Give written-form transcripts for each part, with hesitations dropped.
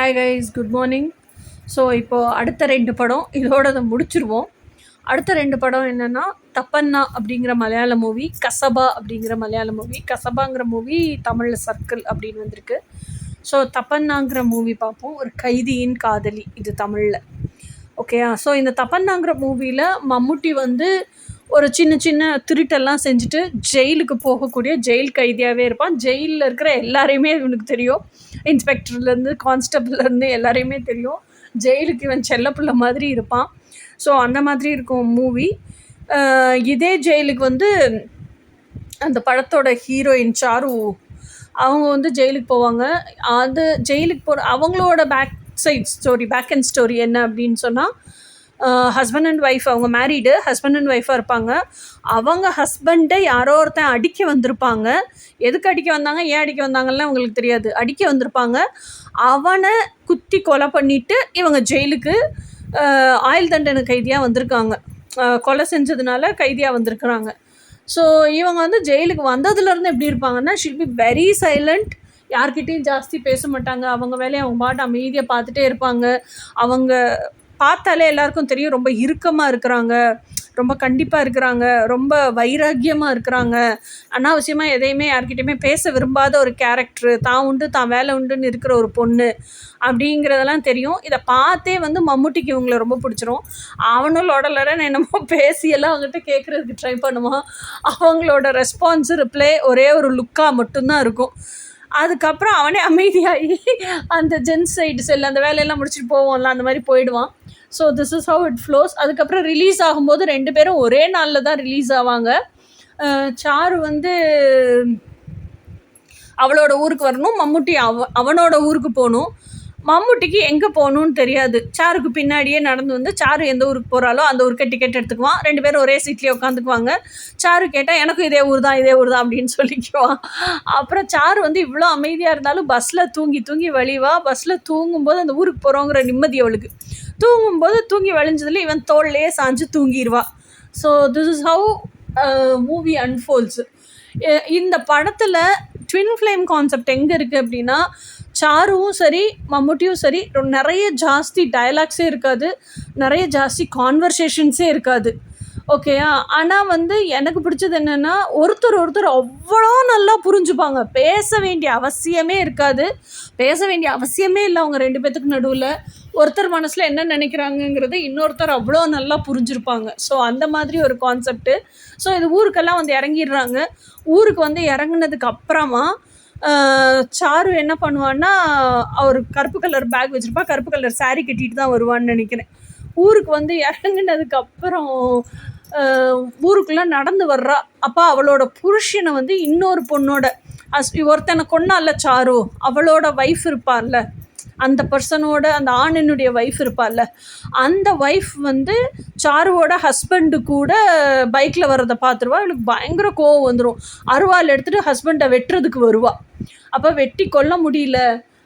Hi guys, good morning. So இப்போது அடுத்த 2 படம் இதோட அதை முடிச்சிருவோம். அடுத்த 2 படம் என்னென்னா, தப்பண்ணா அப்படிங்கிற மலையாள மூவி, கசபா அப்படிங்கிற மலையாள மூவி. கசபாங்கிற மூவி தமிழில் சர்க்கிள் அப்படின்னு வந்திருக்கு. ஸோ தப்பண்ணாங்கிற மூவி பார்ப்போம். ஒரு கைதியின் காதலி, இது தமிழில். ஓகேயா? ஸோ இந்த தப்பண்ணாங்கிற மூவியில் மம்முட்டி வந்து ஒரு சின்ன சின்ன திருட்டெல்லாம் செஞ்சுட்டு ஜெயிலுக்கு போகக்கூடிய ஜெயில் கைதியாகவே இருப்பான். ஜெயிலில் இருக்கிற எல்லாரையுமே இவனுக்கு தெரியும். இன்ஸ்பெக்டர்லேருந்து கான்ஸ்டபிள்லேருந்து எல்லாரையுமே தெரியும். ஜெயிலுக்கு இவன் செல்லப்பிள்ளை மாதிரி இருப்பான். ஸோ அந்த மாதிரி இருக்கும் மூவி. இதே ஜெயிலுக்கு வந்து அந்த படத்தோட ஹீரோயின் சாரு அவங்க வந்து ஜெயிலுக்கு போவாங்க. அது ஜெயிலுக்கு போகிற அவங்களோட பேக் அண்ட் ஸ்டோரி என்ன அப்படின்னு சொன்னால், ஹஸ்பண்ட் அண்ட் ஒய்ஃப், அவங்க மேரீடு, ஹஸ்பண்ட் அண்ட் ஒய்ஃபாக இருப்பாங்க. அவங்க ஹஸ்பண்டை யாரோ ஒருத்தன் அடிக்க வந்திருப்பாங்க. எதுக்கு அடிக்க வந்தாங்க, ஏன் அடிக்க வந்தாங்கலாம் அவங்களுக்கு தெரியாது. அடிக்க வந்திருப்பாங்க. அவனை குத்தி கொலை பண்ணிவிட்டு இவங்க ஜெயிலுக்கு ஆயுள் தண்டனை கைதியாக வந்திருக்காங்க. கொலை செஞ்சதுனால கைதியாக வந்திருக்கிறாங்க. ஸோ இவங்க வந்து ஜெயிலுக்கு வந்ததுலேருந்து எப்படி இருப்பாங்கன்னா, ஷில் பி வெரி சைலண்ட். யார்கிட்டையும் ஜாஸ்தி பேச மாட்டாங்க. அவங்க வேலையை அவங்க பாட்டு அமைதியாக பார்த்துட்டே இருப்பாங்க. அவங்க பார்த்தாலே எல்லாருக்கும் தெரியும் ரொம்ப இறுக்கமாக இருக்கிறாங்க, ரொம்ப கண்டிப்பாக இருக்கிறாங்க, ரொம்ப வைராக்கியமாக இருக்கிறாங்க. அனாவசியமாக எதையுமே யார்கிட்டையுமே பேச விரும்பாத ஒரு கேரக்டரு, தான் உண்டு தான் வேலை உண்டுன்னு இருக்கிற ஒரு பொண்ணு அப்படிங்கிறதெல்லாம் தெரியும். இதை பார்த்தே வந்து மம்முட்டிக்கு இவங்களை ரொம்ப பிடிச்சிரும். அவனோட என்னமோ பேசியெல்லாம் அவங்ககிட்ட கேட்குறதுக்கு ட்ரை பண்ணுவான். அவங்களோட ரெஸ்பான்ஸு ரிப்ளை ஒரே ஒரு லுக்காக மட்டும்தான் இருக்கும். அதுக்கப்புறம் அவனே அமைதியாகி அந்த ஜென்ஸ் சைடு செல் அந்த வேலையெல்லாம் முடிச்சுட்டு போவோம்ல, அந்த மாதிரி போயிடுவான். So this is how it flows. அதுக்கப்புறம் ரிலீஸ் ஆகும்போது 2 பேரும் ஒரே நாளில் தான் ரிலீஸ் ஆவாங்க. சாரு வந்து அவளோட ஊருக்கு வரணும், மம்முட்டி அவனோட ஊருக்கு போகணும். மம்முட்டிக்கு எங்கே போகணுன்னு தெரியாது. சாருக்கு பின்னாடியே நடந்து வந்து சாரு எந்த ஊருக்கு போகிறாலோ அந்த ஊருக்கு டிக்கெட் எடுத்துக்குவான். 2 பேரும் ஒரே சீட்லேயே உட்காந்துக்குவாங்க. சாரு கேட்டால் எனக்கும் இதே ஊர் தான் அப்படின்னு சொல்லிக்குவான். அப்புறம் சாரு வந்து இவ்வளோ அமைதியாக இருந்தாலும் பஸ்ஸில் தூங்கி வழிவா. பஸ்ஸில் தூங்கும்போது அந்த ஊருக்கு போகிறோங்கிற நிம்மதி அவளுக்கு. தூங்கும்போது தூங்கி வழிஞ்சதில் இவன் தோல்லையே சாஞ்சு தூங்கிடுவா. So this is how movie unfolds. இந்த படத்தில் ட்வின் ஃப்ளேம் கான்செப்ட் எங்கே இருக்குது அப்படின்னா, சாருவும் சரி மம்முட்டியும் சரி நிறைய ஜாஸ்தி டயலாக்ஸே இருக்காது, நிறைய ஜாஸ்தி கான்வர்சேஷன்ஸே இருக்காது. ஓகேயா? ஆனால் வந்து எனக்கு பிடிச்சது என்னென்னா, ஒருத்தர் அவ்வளோ நல்லா புரிஞ்சுப்பாங்க. பேச வேண்டிய அவசியமே இருக்காது. பேச வேண்டிய அவசியமே இல்லை அவங்க 2 பேத்துக்கு நடுவில். ஒருத்தர் மனசில் என்ன நினைக்கிறாங்கங்கிறது இன்னொருத்தர் அவ்வளோ நல்லா புரிஞ்சுருப்பாங்க. ஸோ அந்த மாதிரி ஒரு கான்செப்ட்டு. ஸோ இது ஊருக்கெல்லாம் வந்து இறங்கிடுறாங்க. ஊருக்கு வந்து இறங்குனதுக்கு அப்புறமா சாரு என்ன பண்ணுவான்னா, அவர் கருப்பு கலர் பேக் வச்சுருப்பா, கருப்பு கலர் சாரீ கட்டிட்டு தான் வருவான்னு நினைக்கிறேன். ஊருக்கு வந்து இறங்குனதுக்கப்புறம் ஊருக்குள்ளே நடந்து வர்றா. அப்போ அவளோட புருஷனை வந்து இன்னொரு பொண்ணோட ஒருத்தனை கொன்னால சாரு, அவளோட ஒய்ஃப் இருப்பார்ல, அந்த பர்சனோட அந்த ஆணினுடைய ஒய்ஃப் இருப்பார்ல, அந்த ஒய்ஃப் வந்து சாருவோட ஹஸ்பண்டு கூட பைக்கில் வர்றதை பார்த்துருவா. அவளுக்கு பயங்கர கோவம் வந்துடும். அருவாள் எடுத்துகிட்டு ஹஸ்பண்டை வெட்டுறதுக்கு வருவா. அப்போ வெட்டி கொல்ல முடியல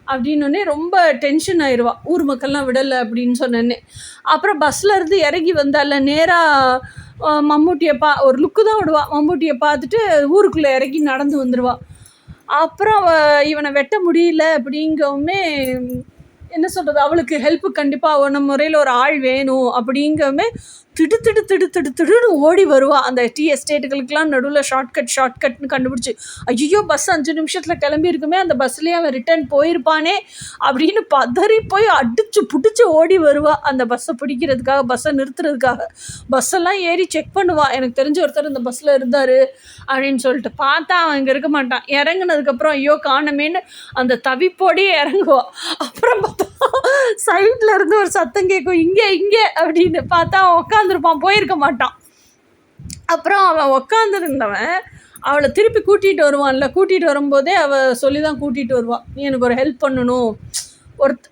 அப்படின்னோடனே ரொம்ப டென்ஷன் ஆயிடுவா. ஊர் மக்கள்லாம் விடலை அப்படின்னு சொன்னேன்னே. அப்புறம் பஸ்ஸில் இருந்து இறங்கி வந்தால நேராக மம்முட்டியை ஒரு லுக்கு தான் விடுவா. மம்முட்டியை பார்த்துட்டு ஊருக்குள்ளே இறங்கி நடந்து வந்துடுவா. அப்புறம் இவனை வெட்ட முடியல அப்படிங்கவுமே என்ன சொல்கிறது, அவளுக்கு ஹெல்ப்பு கண்டிப்பாக அவன முறையில் ஒரு ஆள் வேணும் அப்படிங்கவுமே திடுன்னு ஓடி வருவா. அந்த டீ எஸ்டேட்டுகளுக்கெலாம் நடுவில் ஷார்ட்கட்னு கண்டுபிடிச்சி, ஐயோ பஸ் 5 நிமிஷத்தில் கிளம்பி இருக்குமே, அந்த பஸ்லேயே அவன் ரிட்டர்ன் போயிருப்பானே அப்படின்னு பதறி போய் அடித்து பிடிச்சி ஓடி வருவா அந்த பஸ்ஸை பிடிக்கிறதுக்காக, பஸ்ஸை நிறுத்துறதுக்காக. பஸ்ஸெல்லாம் ஏறி செக் பண்ணுவா. எனக்கு தெரிஞ்ச ஒருத்தர் இந்த பஸ்ஸில் இருந்தார் அப்படின்னு சொல்லிட்டு. பார்த்தா அவன் இங்கே இருக்க மாட்டான். இறங்குனதுக்கப்புறம் ஐயோ காணமேன்னு அந்த தவிப்போடே இறங்குவான். அப்புறம் பார்த்தா சைட்ல இருந்து ஒரு சத்தம் கேட்கும், இங்கே அப்படின்னு. பார்த்தா அவன் உட்காந்துருப்பான், போயிருக்க மாட்டான். அப்புறம் அவன் உட்காந்துருந்தவன் அவளை திருப்பி கூட்டிகிட்டு வருவான்ல, கூட்டிகிட்டு வரும்போதே அவள் சொல்லி தான் கூட்டிகிட்டு வருவான், நீ எனக்கு ஒரு ஹெல்ப் பண்ணணும்.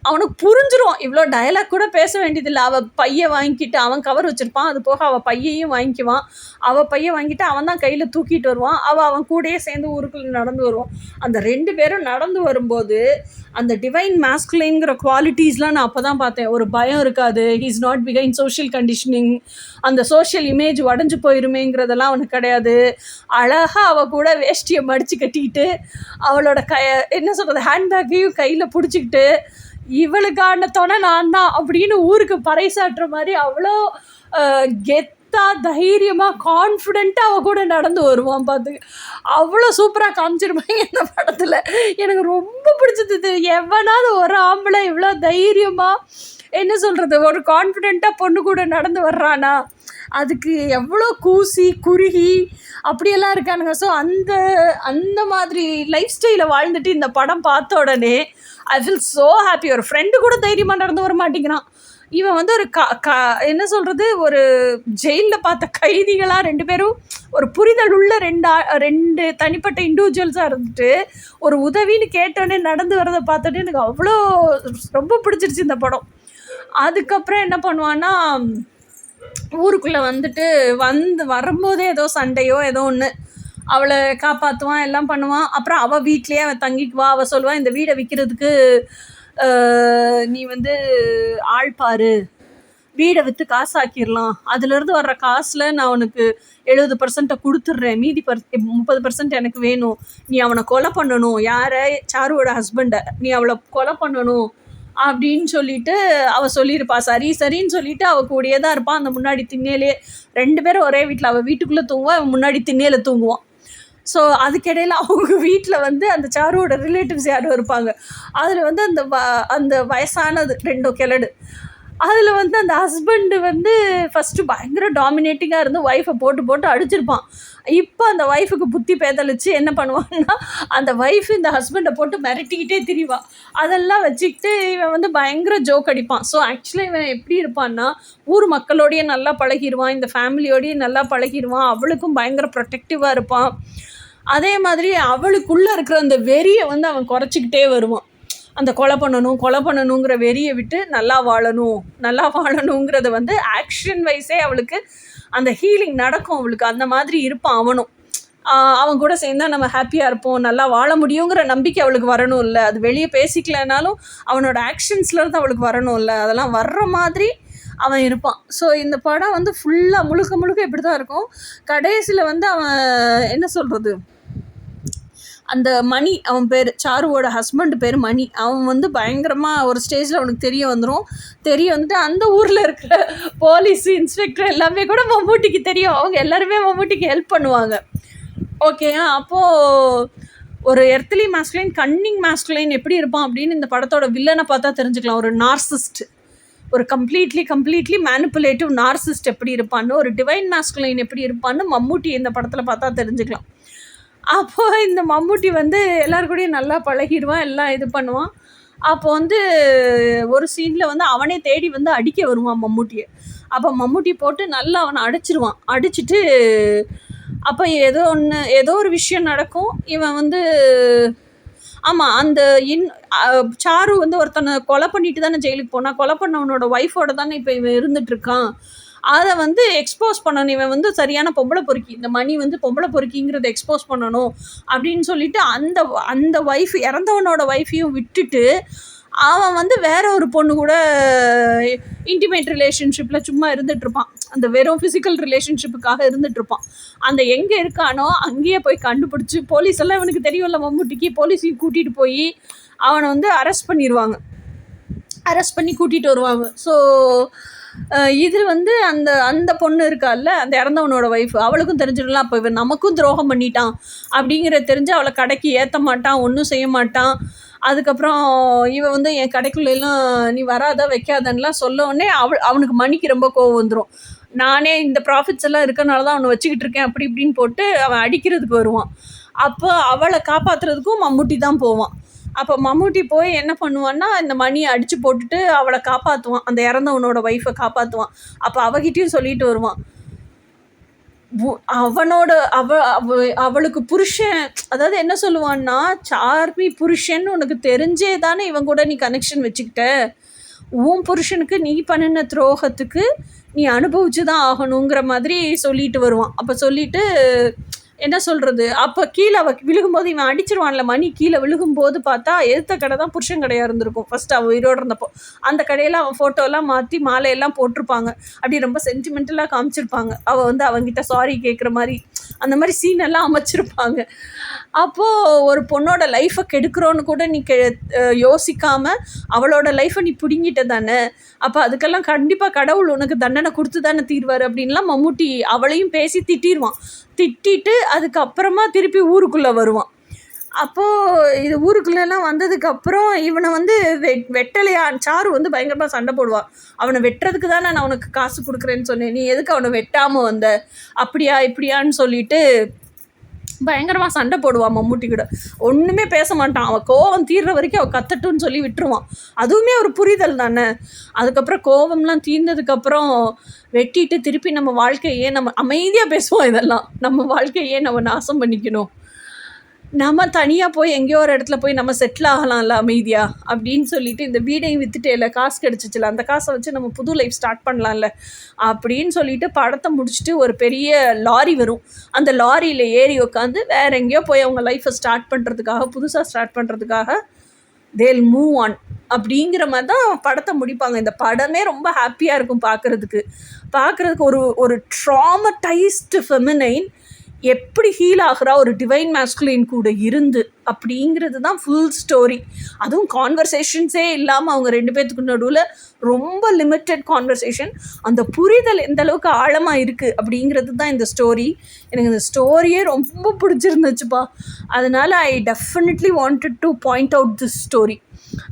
அவனுக்கு புரிஞ்சிரும், இவ்வளோ டயலாக் கூட பேச வேண்டியதில்லை. அவள் பையை வாங்கிக்கிட்டு, அவன் கவர் வச்சுருப்பான், அது போக அவள் பையையும் வாங்கிக்குவான். அவள் பையை வாங்கிட்டு அவன் தான் கையில் தூக்கிட்டு வருவான். அவன் கூடயே சேர்ந்து ஊருக்குள்ளே நடந்து வருவான். அந்த 2 பேரும் நடந்து வரும்போது அந்த டிவைன் மாஸ்குலைன்கிற குவாலிட்டிஸ்லாம் நான் அப்போ தான் பார்த்தேன். ஒரு பயம் இருக்காது, ஹீஸ் நாட் பிகைன் சோஷியல் கண்டிஷனிங், அந்த சோஷியல் இமேஜ் உடஞ்சி போயிருமேங்கிறதெல்லாம் அவனுக்கு கிடையாது. அழகாக அவள் கூட வேஷ்டியை மடித்து கட்டிக்கிட்டு அவளோட என்ன சொல்கிறது, ஹேண்ட்பேக்கையும் கையில் பிடிச்சிக்கிட்டு இவளுக்கான துணை நான் தான் அப்படின்னு ஊருக்கு பறைசாற்றுற மாதிரி அவ்வளோ கெத்தா தைரியமாக கான்ஃபிடென்ட்டாக அவள் கூட நடந்து வருவான். பார்த்து அவ்வளோ சூப்பராக காமிச்சிருப்பாங்க இந்த படத்தில். எனக்கு ரொம்ப பிடிச்சது. எவனாவது ஒரு ஆம்பளை இவ்வளோ தைரியமாக என்ன சொல்கிறது ஒரு கான்ஃபிடென்ட்டாக பொண்ணு கூட நடந்து வர்றானா, அதுக்கு எவ்வளோ கூசி குறுகி அப்படியெல்லாம் இருக்கானுங்க. ஸோ அந்த அந்த மாதிரி லைஃப் ஸ்டைலை வாழ்ந்துட்டு இந்த படம் பார்த்த உடனே ஐ ஃபீல் ஸோ ஹாப்பி. ஒரு ஃப்ரெண்டு கூட தைரியமாக நடந்து வர மாட்டேங்கிறான். இவன் வந்து ஒரு என்ன சொல்கிறது ஒரு ஜெயிலில் பார்த்த கைதிகளாக 2 பேரும் ஒரு புரிதல் உள்ள 2 தனிப்பட்ட இண்டிவிஜுவல்ஸாக இருந்துட்டு ஒரு உதவின்னு கேட்டோடனே நடந்து வரதை பார்த்தோன்னே எனக்கு அவ்வளோ ரொம்ப பிடிச்சிருச்சு இந்த படம். அதுக்கப்புறம் என்ன பண்ணுவான்னா ஊருக்குள்ளே வந்துட்டு வரும்போதே ஏதோ சண்டையோ ஏதோ ஒன்று அவளை காப்பாற்றுவான், எல்லாம் பண்ணுவான். அப்புறம் அவள் வீட்லேயே அவன் தங்கிக்குவா. அவள் சொல்லுவான் இந்த வீடை விற்கிறதுக்கு நீ வந்து ஆள் பாரு, வீடை விற்று காசாக்கிடலாம், அதுலேருந்து வர்ற காசில் நான் உனக்கு 70% கொடுத்துட்றேன், மீதி 30% எனக்கு வேணும், நீ அவனை கொலை பண்ணணும், யாரை சாருவோட ஹஸ்பண்டை நீ அவளை கொலை பண்ணணும் அப்படின்னு சொல்லிட்டு அவள் சொல்லியிருப்பா. சரின்னு சொல்லிட்டு அவள் கூடயே தான் இருப்பான். அந்த முன்னாடி திண்ணையிலே 2 பேரும் ஒரே வீட்டில், அவள் வீட்டுக்குள்ளே தூங்குவான், அவன் முன்னாடி திண்ணையில் தூங்குவான். ஸோ அதுக்கிடையில் அவங்க வீட்டில் வந்து அந்த சாருவோட ரிலேட்டிவ்ஸ் யாரும் இருப்பாங்க. அதில் வந்து அந்த வயசானது 2 கிழடு, அதில் வந்து அந்த ஹஸ்பண்டு வந்து ஃபஸ்ட்டு பயங்கர டாமினேட்டிங்காக இருந்து ஒய்ஃபை போட்டு அடிச்சிருப்பான். இப்போ அந்த ஒய்ஃபுக்கு புத்தி பேதலிச்சு என்ன பண்ணுவான்னா அந்த ஒய்ஃப் இந்த ஹஸ்பண்டை போட்டு மிரட்டிக்கிட்டே திரிவான். அதெல்லாம் வச்சுக்கிட்டு இவன் வந்து பயங்கர ஜோக் அடிப்பான். ஸோ ஆக்சுவலாக இவன் எப்படி இருப்பான்னா ஊர் மக்களோடையே நல்லா பழகிடுவான், இந்த ஃபேமிலியோடையே நல்லா பழகிடுவான், அவளுக்கும் பயங்கர ப்ரொடெக்டிவாக இருப்பான். அதே மாதிரி அவளுக்குள்ளே இருக்கிற அந்த வெறியை வந்து அவன் குறைச்சிக்கிட்டே வருவான். அந்த கொலை பண்ணணுங்கிற வெறியை விட்டு நல்லா வாழணுங்கிறத வந்து ஆக்ஷன் வைஸே அவளுக்கு அந்த ஹீலிங் நடக்கும். அவளுக்கு அந்த மாதிரி இருப்பான் அவனும். அவன் கூட சேர்ந்தா நம்ம ஹாப்பியாக இருப்போம், நல்லா வாழ முடியுங்கிற நம்பிக்கை அவளுக்கு வரணும் இல்லை, அது வெளியே பேசிக்கலனாலும் அவனோட ஆக்ஷன்ஸ்லேருந்து அவளுக்கு வரணும் இல்லை, அதெல்லாம் வர்ற மாதிரி அவன் இருப்பான். ஸோ இந்த படம் வந்து ஃபுல்லாக முழுக்க இப்படி தான் இருக்கும். கடைசியில் வந்து அவன் என்ன சொல்கிறது அந்த மணி, அவன் பேர் சாருவோட ஹஸ்பண்ட் பேர் மணி, அவன் வந்து பயங்கரமாக ஒரு ஸ்டேஜில் அவனுக்கு தெரிய வந்துட்டு அந்த ஊரில் இருக்கிற போலீஸ் இன்ஸ்பெக்டர் எல்லாமே கூட மம்முட்டிக்கு தெரியும். அவங்க எல்லாருமே மம்முட்டிக்கு ஹெல்ப் பண்ணுவாங்க. ஓகே, அப்போது ஒரு எர்த்லி மாஸ்குலைன் கன்னிங் மாஸ்குலைன் எப்படி இருப்பான் அப்படின்னு இந்த படத்தோட வில்லனை பார்த்தா தெரிஞ்சுக்கலாம். ஒரு நார்சிஸ்ட், ஒரு கம்ப்ளீட்லி மேனிப்புலேட்டிவ் நார்சிஸ்ட் எப்படி இருப்பான்னு, ஒரு டிவைன் மாஸ்குலைன் எப்படி இருப்பான்னு மம்முட்டி இந்த படத்தில் பார்த்தா தெரிஞ்சுக்கலாம். அப்போது இந்த மம்முட்டி வந்து எல்லாருக்கூடையும் நல்லா பழகிடுவான், எல்லாம் இது பண்ணுவான். அப்போ வந்து ஒரு சீனில் வந்து அவனே தேடி வந்து அடிக்க வருவான் மம்முட்டியை. அப்போ மம்முட்டி போட்டு நல்லா அவனை அடிச்சிட்டு அப்போ ஏதோ ஒரு விஷயம் நடக்கும். இவன் வந்து ஆமாம் அந்த சாரு வந்து ஒருத்தனை கொலை பண்ணிட்டு தானே ஜெயிலுக்கு போனான், கொலை பண்ணவனோட ஒய்ஃபோட தானே இப்போ இவன் இருந்துகிட்ருக்கான். அதை வந்து எக்ஸ்போஸ் பண்ணணும், இவன் வந்து சரியான பொம்பளை பொறுக்கி, இந்த மணி வந்து பொம்பளை பொறுக்கிங்கிறத எக்ஸ்போஸ் பண்ணணும் அப்படின்னு சொல்லிட்டு அந்த ஒய்ஃப் இறந்தவனோட ஒய்ஃபையும் விட்டுட்டு அவன் வந்து வேற ஒரு பொண்ணு கூட இன்டிமேட் ரிலேஷன்ஷிப்பில் சும்மா இருந்துகிட்ருப்பான். அந்த வெறும் ஃபிசிக்கல் ரிலேஷன்ஷிப்புக்காக இருந்துகிட்ருப்பான். அந்த எங்கே இருக்கானோ அங்கேயே போய் கண்டுபிடிச்சி போலீஸ் எல்லாம் இவனுக்கு தெரியும்ல மம்முட்டிக்கு, போலீஸையும் கூட்டிகிட்டு போய் அவனை வந்து அரெஸ்ட் பண்ணி கூட்டிகிட்டு வருவாங்க. ஸோ இது வந்து அந்த பொண்ணு இருக்கால்ல, அந்த இறந்தவனோட ஒய்ஃப், அவளுக்கும் தெரிஞ்சிடலாம் அப்போ இவன் நமக்கும் துரோகம் பண்ணிட்டான் அப்படிங்கிறத தெரிஞ்சு அவளை கடைக்கு ஏற்ற மாட்டான், ஒன்றும் செய்ய மாட்டான். அதுக்கப்புறம் இவன் வந்து என் கடைக்குள்ளெல்லாம் நீ வராத வைக்காதன்னெலாம் சொல்ல உடனே அவனுக்கு மணிக்கு ரொம்ப கோவம் வந்துடும். நானே இந்த ப்ராஃபிட்ஸ் எல்லாம் இருக்கனால தான் அவனை வச்சுக்கிட்டு இருக்கேன் அப்படி இப்படின்னு போட்டு அவன் அடிக்கிறதுக்கு வருவான். அப்போ அவளை காப்பாற்றுறதுக்கும் மம்முட்டி தான் போவான். அப்போ மம்முட்டி போய் என்ன பண்ணுவான்னா இந்த மணியை அடித்து போட்டுட்டு அவளை காப்பாற்றுவான், அந்த இறந்தவனோட ஒய்ஃபை காப்பாற்றுவான். அப்போ அவகிட்டையும் சொல்லிட்டு வருவான், அவளுக்கு புருஷன், அதாவது என்ன சொல்லுவான்னா சார்மி புருஷன் உனக்கு தெரிஞ்சே தானே இவன் கூட நீ கனெக்ஷன் வச்சுக்கிட்ட, உன் புருஷனுக்கு நீ பண்ணின துரோகத்துக்கு நீ அனுபவிச்சு தான் ஆகணுங்கிற மாதிரி சொல்லிட்டு வருவான். அப்போ சொல்லிட்டு என்ன சொல்கிறது, அப்போ கீழே விழுகும்போது இவன் அடிச்சிருவான்ல, மணி கீழே விழுகும்போது பார்த்தா எதிர்த்த கடை தான் புருஷன் கடையாக இருந்திருக்கும் ஃபஸ்ட்டு அவன் உயிரோடு இருந்தப்போ. அந்த கடையில் அவன் ஃபோட்டோலாம் மாற்றி மாலையெல்லாம் போட்டிருப்பாங்க, அப்படி ரொம்ப சென்டிமெண்டலாக காமிச்சிருப்பாங்க. அவள் வந்து அவங்கிட்ட சாரி கேட்குற மாதிரி அந்த மாதிரி சீனெல்லாம் அமைச்சிருப்பாங்க. அப்போது ஒரு பொண்ணோட லைஃப்பை கெடுக்கிறோன்னு கூட நீ யோசிக்காமல் அவளோட லைஃப்பை நீ பிடுங்கிட்ட தானே, அப்போ அதுக்கெல்லாம் கண்டிப்பாக கடவுள் உனக்கு தண்டனை கொடுத்து தானே தீர்வார் அப்படின்லாம் மம்முட்டி அவளையும் பேசி திட்டிடுவான். திட்டிட்டு அதுக்கப்புறமா திருப்பி ஊருக்குள்ளே வருவான். அப்போது இது ஊருக்குள்ளெல்லாம் வந்ததுக்கப்புறம் இவனை வந்து வெட்டலையா சாரு வந்து பயங்கரமாக சண்டை போடுவான். அவனை வெட்டுறதுக்கு தானே நான் உனக்கு காசு கொடுக்குறேன்னு சொன்னேன், நீ எதுக்கு அவனை வெட்டாமல் வந்த, அப்படியா இப்படியான்னு சொல்லிட்டு பயங்கரமாக சண்டை போடுவான் மம்முட்டி கூட. ஒன்றுமே பேச மாட்டான். அவன் கோவம் தீர்ற வரைக்கும் அவள் கத்தட்டுன்னு சொல்லி விட்டுருவான். அதுவுமே ஒரு புரிதல் தானே. அதுக்கப்புறம் கோவம்லாம் தீர்ந்ததுக்கப்புறம் வெட்டிட்டு திருப்பி நம்ம வாழ்க்கையே நம்ம அமைதியாக பேசுவோம். இதெல்லாம் நம்ம வாழ்க்கையே நம்ம நாசம் பண்ணிக்கணும், நம்ம தனியாக போய் எங்கேயோ ஒரு இடத்துல போய் நம்ம செட்டில் ஆகலாம்ல அமைதியாக அப்படின்னு சொல்லிட்டு, இந்த வீடையும் விற்றுட்டே இல்லை காசு கிடச்சிச்சில்ல, அந்த காசை வச்சு நம்ம புது லைஃப் ஸ்டார்ட் பண்ணலாம்ல அப்படின்னு சொல்லிட்டு படத்தை முடிச்சுட்டு ஒரு பெரிய லாரி வரும். அந்த லாரியில் ஏறி உட்காந்து வேறு எங்கேயோ போய் அவங்க லைஃப்பை ஸ்டார்ட் பண்ணுறதுக்காக, புதுசாக ஸ்டார்ட் பண்ணுறதுக்காக தேல் மூவ் ஆன் அப்படிங்கிற மாதிரி தான் படத்தை முடிப்பாங்க. இந்த படமே ரொம்ப ஹாப்பியாக இருக்கும் பார்க்குறதுக்கு. ஒரு ட்ராமடைஸ்டு ஃபெமினைன் எப்படி ஹீல் ஆகிறா ஒரு டிவைன் மேஸ்குலின் கூட இருந்து அப்படிங்கிறது தான் ஃபுல் ஸ்டோரி. அதுவும் கான்வர்சேஷன்ஸே இல்லாமல் அவங்க 2 பேர்த்துக்கு நடுவில் ரொம்ப லிமிட்டட் கான்வர்சேஷன். அந்த புரிதல் எந்த அளவுக்கு ஆழமாக இருக்குது அப்படிங்கிறது தான் இந்த ஸ்டோரி. எனக்கு இந்த ஸ்டோரியே ரொம்ப பிடிச்சிருந்துச்சுப்பா. அதனால் I definitely wanted to point out this story.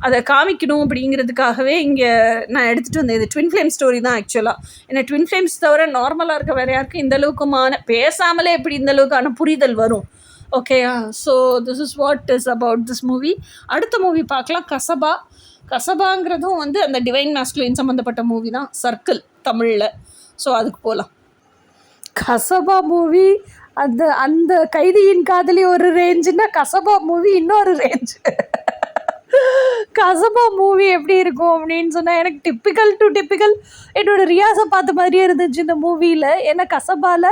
அதை காமிக்கணும் அப்படிங்கிறதுக்காகவே இங்கே நான் எடுத்துகிட்டு வந்தேன். இது ட்வின் ஃப்ளேம் ஸ்டோரி தான் ஆக்சுவலாக. ஏன்னா ட்வின் ஃப்ளேம்ஸ் தவிர நார்மலாக இருக்க வேறு யாருக்கும் இந்த அளவுக்குமான பேசாமலே எப்படி இந்த அளவுக்கான புரிதல் வரும். ஓகேயா? So this is what is about this movie. அடுத்த மூவி பார்க்கலாம், கசபா. கசபாங்கிறதும் வந்து அந்த டிவைன் மேஸ்குலின் சம்மந்தப்பட்ட மூவி தான், சர்க்கிள் தமிழில். ஸோ அதுக்கு போகலாம். கசபா மூவி அந்த கைதியின் காதலி ஒரு ரேஞ்சுன்னா கசபா மூவி இன்னொரு ரேஞ்சு. கசபா மூவி எப்படி இருக்கும் அப்படின்னு சொன்னால், எனக்கு டிப்பிக்கல் என்னோடய ரியாஸை பார்த்த மாதிரியே இருந்துச்சு இந்த மூவியில். ஏன்னா கசபாவில்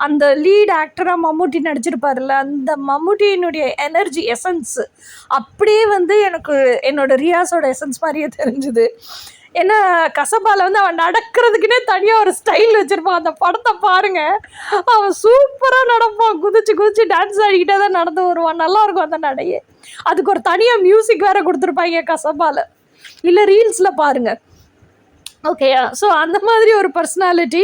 அந்த லீட் ஆக்டராக மம்முட்டி நடிச்சிருப்பார்ல, அந்த மம்முட்டியினுடைய எனர்ஜி எசன்ஸு அப்படியே வந்து எனக்கு என்னோடய ரியாஸோட எசன்ஸ் மாதிரியே தெரிஞ்சுது. ஏன்னா கசபாவில் வந்து அவன் நடக்கிறதுக்குன்னே தனியாக ஒரு ஸ்டைல் வச்சுருப்பான். அந்த படத்தை பாருங்கள், அவன் சூப்பராக நடப்பான். குதிச்சு டான்ஸ் ஆடிக்கிட்டே தான் நடந்து வருவான். நல்லாயிருக்கும் அந்த நடையே. அதுக்கு ஒரு தனியாக மியூசிக் வேறு கொடுத்துருப்பாங்க கசபாவில், இல்லை ரீல்ஸில் பாருங்கள். ஓகேயா? ஸோ அந்த மாதிரி ஒரு பர்சனாலிட்டி